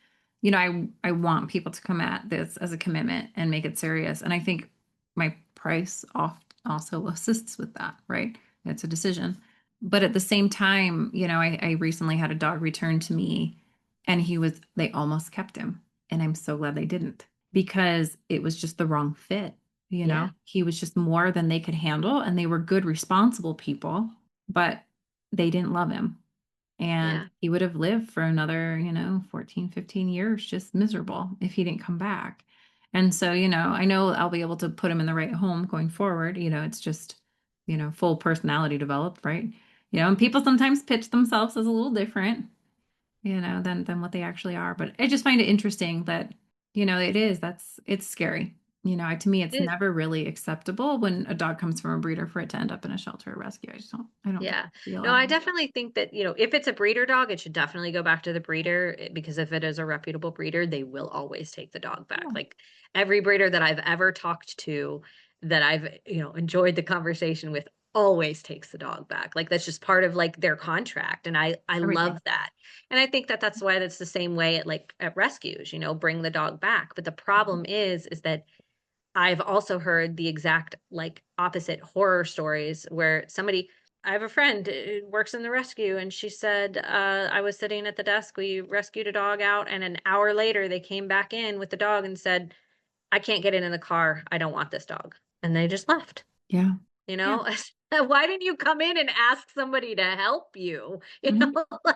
I want people to come at this as a commitment and make it serious. And I think my price off also assists with that, right? It's a decision. But at the same time, I recently had a dog return to me and they almost kept him. And I'm so glad they didn't because it was just the wrong fit. yeah, He was just more than they could handle, and they were good, responsible people, but they didn't love him. And yeah, he would have lived for another, 14, 15 years, just miserable if he didn't come back. And so, I know I'll be able to put him in the right home going forward. It's just, full personality developed, right? And people sometimes pitch themselves as a little different, than what they actually are. But I just find it interesting that, it's scary. To me, it's it, never really acceptable when a dog comes from a breeder for it to end up in a shelter or rescue. I don't think yeah. it's real No, I ever. definitely think that, if it's a breeder dog, it should definitely go back to the breeder because if it is a reputable breeder, they will always take the dog back. Yeah. Like every breeder that I've ever talked to that I've, enjoyed the conversation with always takes the dog back. Like that's just part of like their contract. And I Everything. love that. And I think that that's why that's the same way at like at rescues, bring the dog back. But the problem is that I've also heard the exact like opposite horror stories where I have a friend who works in the rescue and she said, I was sitting at the desk, we rescued a dog out, and an hour later they came back in with the dog and said, I can't get in the car. I don't want this dog. And they just left, Yeah. you Yeah. know? Why didn't you come in and ask somebody to help you? Mhm.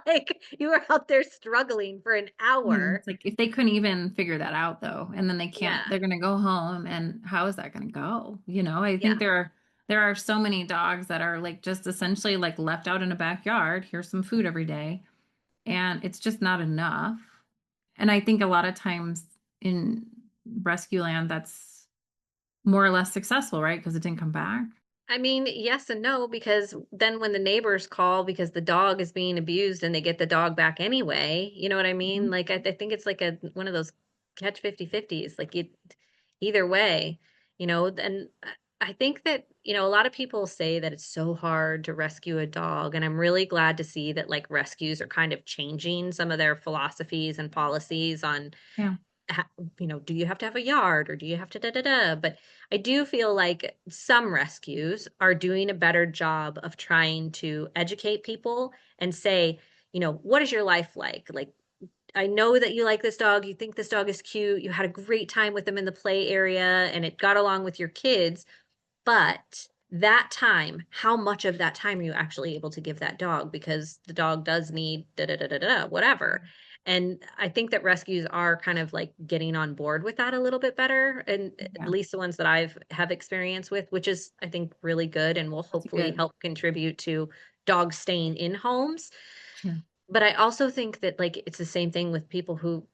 Like you were out there struggling for an Yeah. hour. It's like if they couldn't even figure that out though, and then Yeah. they're going to go home, and how is that going to go? I think Yeah. there are so many dogs that are like just essentially like left out in a backyard. Here's some food every day, and it's just not enough. And I think a lot of times in rescue land, that's more or less successful, right? Because it didn't come back. I mean, yes and no, because then when the neighbors call because the dog is being abused and they get the dog back anyway, you know what I mean? Mhm. Like, I think it's like one of those catch 50/50s. Like, either way, and I think that, a lot of people say that it's so hard to rescue a dog. And I'm really glad to see that like rescues are kind of changing some of their philosophies and policies on Yeah. ha- do you have to have a yard or do you have to da da da? But I do feel like some rescues are doing a better job of trying to educate people and say, what is your life like? Like, I know that you like this dog, you think this dog is cute, you had a great time with them in the play area, and it got along with your kids. But that time, how much of that time are you actually able to give that dog? Because the dog does need da da da da da, whatever. And I think that rescues are kind of like getting on board with that a little bit better, and at Yeah. least the ones that I've have experience with, which is I think really good and will That's hopefully good. help contribute to dogs staying in homes. Sure. But I also think that like it's the same thing with people who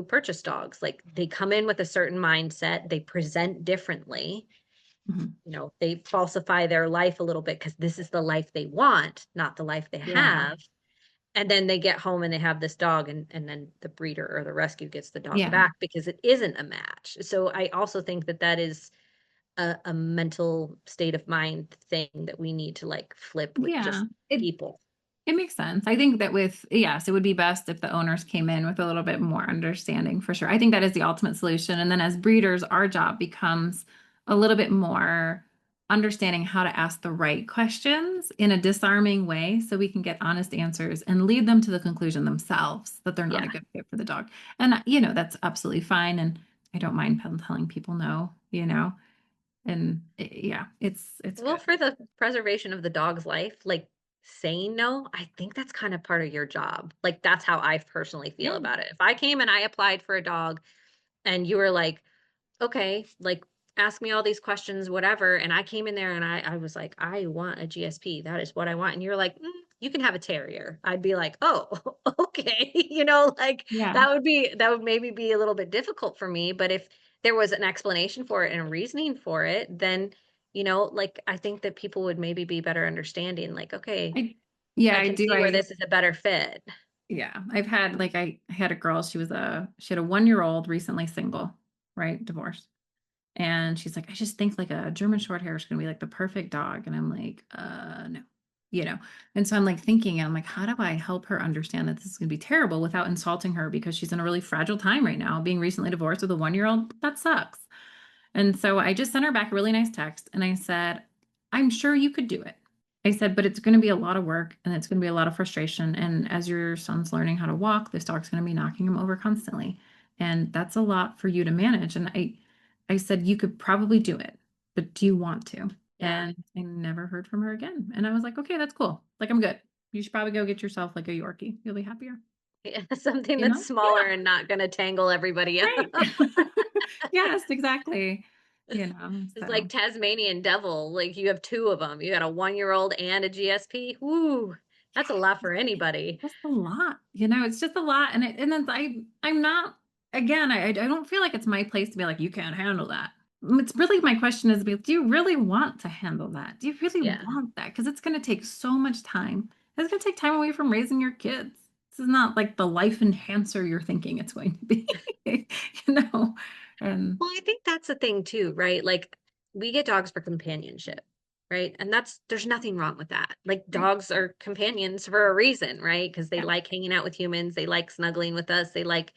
purchase dogs. Like they come in with a certain mindset, they present differently, Mhm. they falsify their life a little bit because this is the life they want, not the life they Yeah. have. And then they get home and they have this dog, and then the breeder or the rescue gets the dog Yeah. back because it isn't a match. So I also think that that is a mental state of mind thing that we need to like flip with Yeah. just It people. It makes sense. I think that yes, it would be best if the owners came in with a little bit more understanding for sure. I think that is the ultimate solution. And then as breeders, our job becomes a little bit more understanding how to ask the right questions in a disarming way so we can get honest answers and lead them to the conclusion themselves that they're not Yeah. a good fit for the dog. And, that's absolutely fine. And I don't mind telling people no. And yeah, it's Well, good. for the preservation of the dog's life, like saying no, I think that's kind of part of your job. Like that's how I personally feel Yeah. about it. If I came and I applied for a dog and you were like, okay, like ask me all these questions, whatever. And I came in there and I was like, I want a GSP. That is what I want. And you're like, you can have a terrier. I'd be like, oh, okay. Like Yeah. that would maybe be a little bit difficult for me. But if there was an explanation for it and a reasoning for it, then, like I think that people would maybe be better understanding, like, okay, I yeah, I I can do. see where this is a better fit. Yeah, I've had like I had a girl, she had a 1-year-old recently single, right? Divorced. And she's like, I just think like a German short hair is gonna be like the perfect dog. And I'm like, no, you know. And so I'm like thinking, and I'm like, how do I help her understand that this is gonna be terrible without insulting her because she's in a really fragile time right now, being recently divorced with a 1-year-old? That sucks. And so I just sent her back a really nice text and I said, I'm sure you could do it. I said, but it's going to be a lot of work and it's going to be a lot of frustration. And as your son's learning how to walk, this dog's going to be knocking him over constantly. And that's a lot for you to manage. And I said, you could probably do it, but do you want to? Yeah. And I never heard from her again. And I was like, okay, that's cool. Like, I'm good. You should probably go get yourself like a Yorkie. You'll be happier, Yeah, something you that's know? smaller and not going to tangle everybody up. Right. Yes, exactly. It's like So Tasmanian devil. Like you have two of them. You got a 1-year-old and a GSP. Woo, that's a lot for anybody. just a lot, it's just a lot. And then I'm not, again, I don't feel like it's my place to be like, you can't handle that. It's really, my question is, do you really want to handle that? Do you really Yeah. want that? Because it's going to take so much time. It's going to take time away from raising your kids. This is not like the life enhancer you're thinking it's going to be, you know? And Well, I think that's the thing too, right? Like we get dogs for companionship, right? And there's nothing wrong with that. Like right. dogs are companions for a reason, right? Because they Yeah. like hanging out with humans, they like snuggling with us, they like,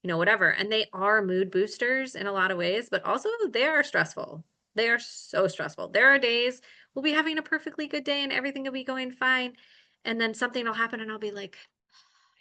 whatever. And they are mood boosters in a lot of ways, but also they are stressful. They are so stressful. There are days we'll be having a perfectly good day and everything will be going fine. And then something will happen and I'll be like,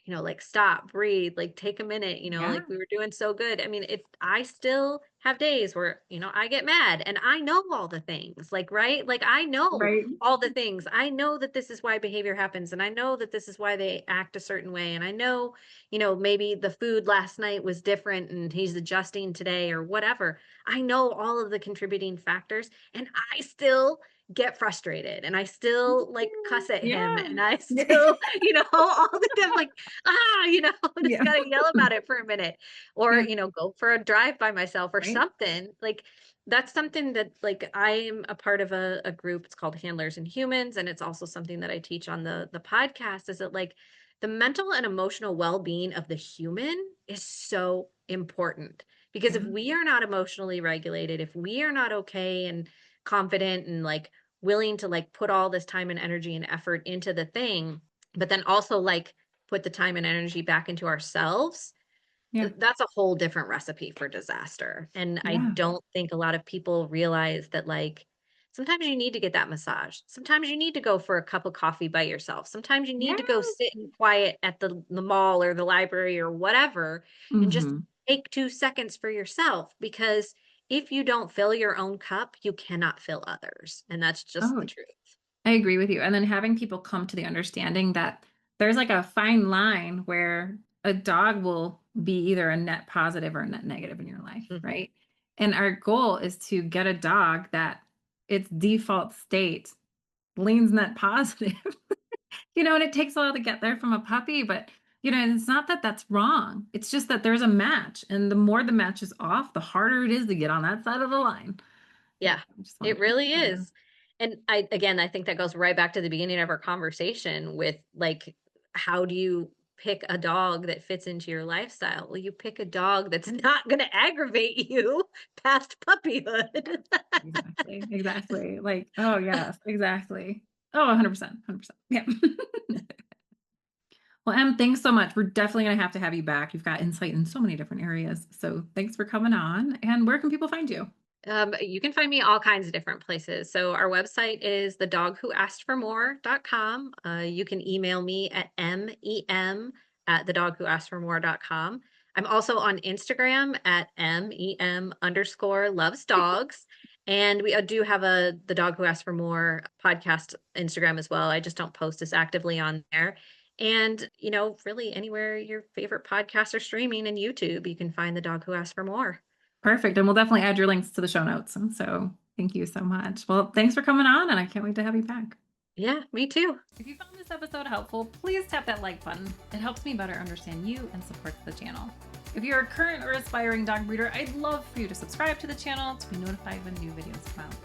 like stop, breathe, like take a minute, Yeah. like we were doing so good. I mean, if I still have days where, I get mad and I know all the things, like, right? Like I know Right. all the things. I know that this is why behavior happens and I know that this is why they act a certain way. And I know, maybe the food last night was different and he's adjusting today or whatever. I know all of the contributing factors and I still get frustrated and I still like cuss at him Yeah. and I still, all the time like just Yeah. gotta yell about it for a minute or, Yeah. go for a drive by myself or Right. something. Like that's something that like I'm a part of a group. It's called Handlers and Humans. And it's also something that I teach on the podcast is that like the mental and emotional well-being of the human is so important because if Yeah. we are not emotionally regulated, if we are not okay and confident and like willing to like put all this time and energy and effort into the thing, but then also like put the time and energy back into ourselves, Yeah. that's a whole different recipe for disaster. And I Yeah. don't think a lot of people realize that like sometimes you need to get that massage. Sometimes you need to go for a cup of coffee by yourself. Sometimes you need to go Yes. sit in quiet at the mall or the library or whatever and just Hmm. take 2 seconds for yourself because if you don't fill your own cup, you cannot fill others. And that's just the Oh, truth. I agree with you. And then having people come to the understanding that there's like a fine line where a dog will be either a net positive or a net negative in your life, Mhm. right? And our goal is to get a dog that its default state leans net positive. And it takes a while to get there from a puppy, but and it's not that that's wrong. It's just that there's a match, and the more the match is off, the harder it is to get on that side of the line. Yeah, I just want it to keep really it clear. is. And I again, I think that goes right back to the beginning of our conversation with like how do you pick a dog that fits into your lifestyle? Well, you pick a dog that's not going to aggravate you past puppyhood. Exactly. Exactly. Like, oh yes, exactly. Oh, 100%. 100%. Yeah. Well, Em, thanks so much. We're definitely going to have you back. You've got insight in so many different areas. So thanks for coming on. And where can people find you? You can find me all kinds of different places. So our website is thedogwhoasked4more.com. You can email me at mem@thedogwhoasked4more.com. I'm also on Instagram at mem_loves dogs. And we do have the Dog Who Asked for More podcast Instagram as well. I just don't post as actively on there. And, really anywhere your favorite podcasts are streaming and YouTube, you can find the Dog Who Asked for More. Perfect. And we'll definitely add your links to the show notes. And so thank you so much. Well, thanks for coming on, and I can't wait to have you back. Yeah, me too. If you found this episode helpful, please tap that like button. It helps me better understand you and supports the channel. If you're a current or aspiring dog breeder, I'd love for you to subscribe to the channel to be notified when new videos come out.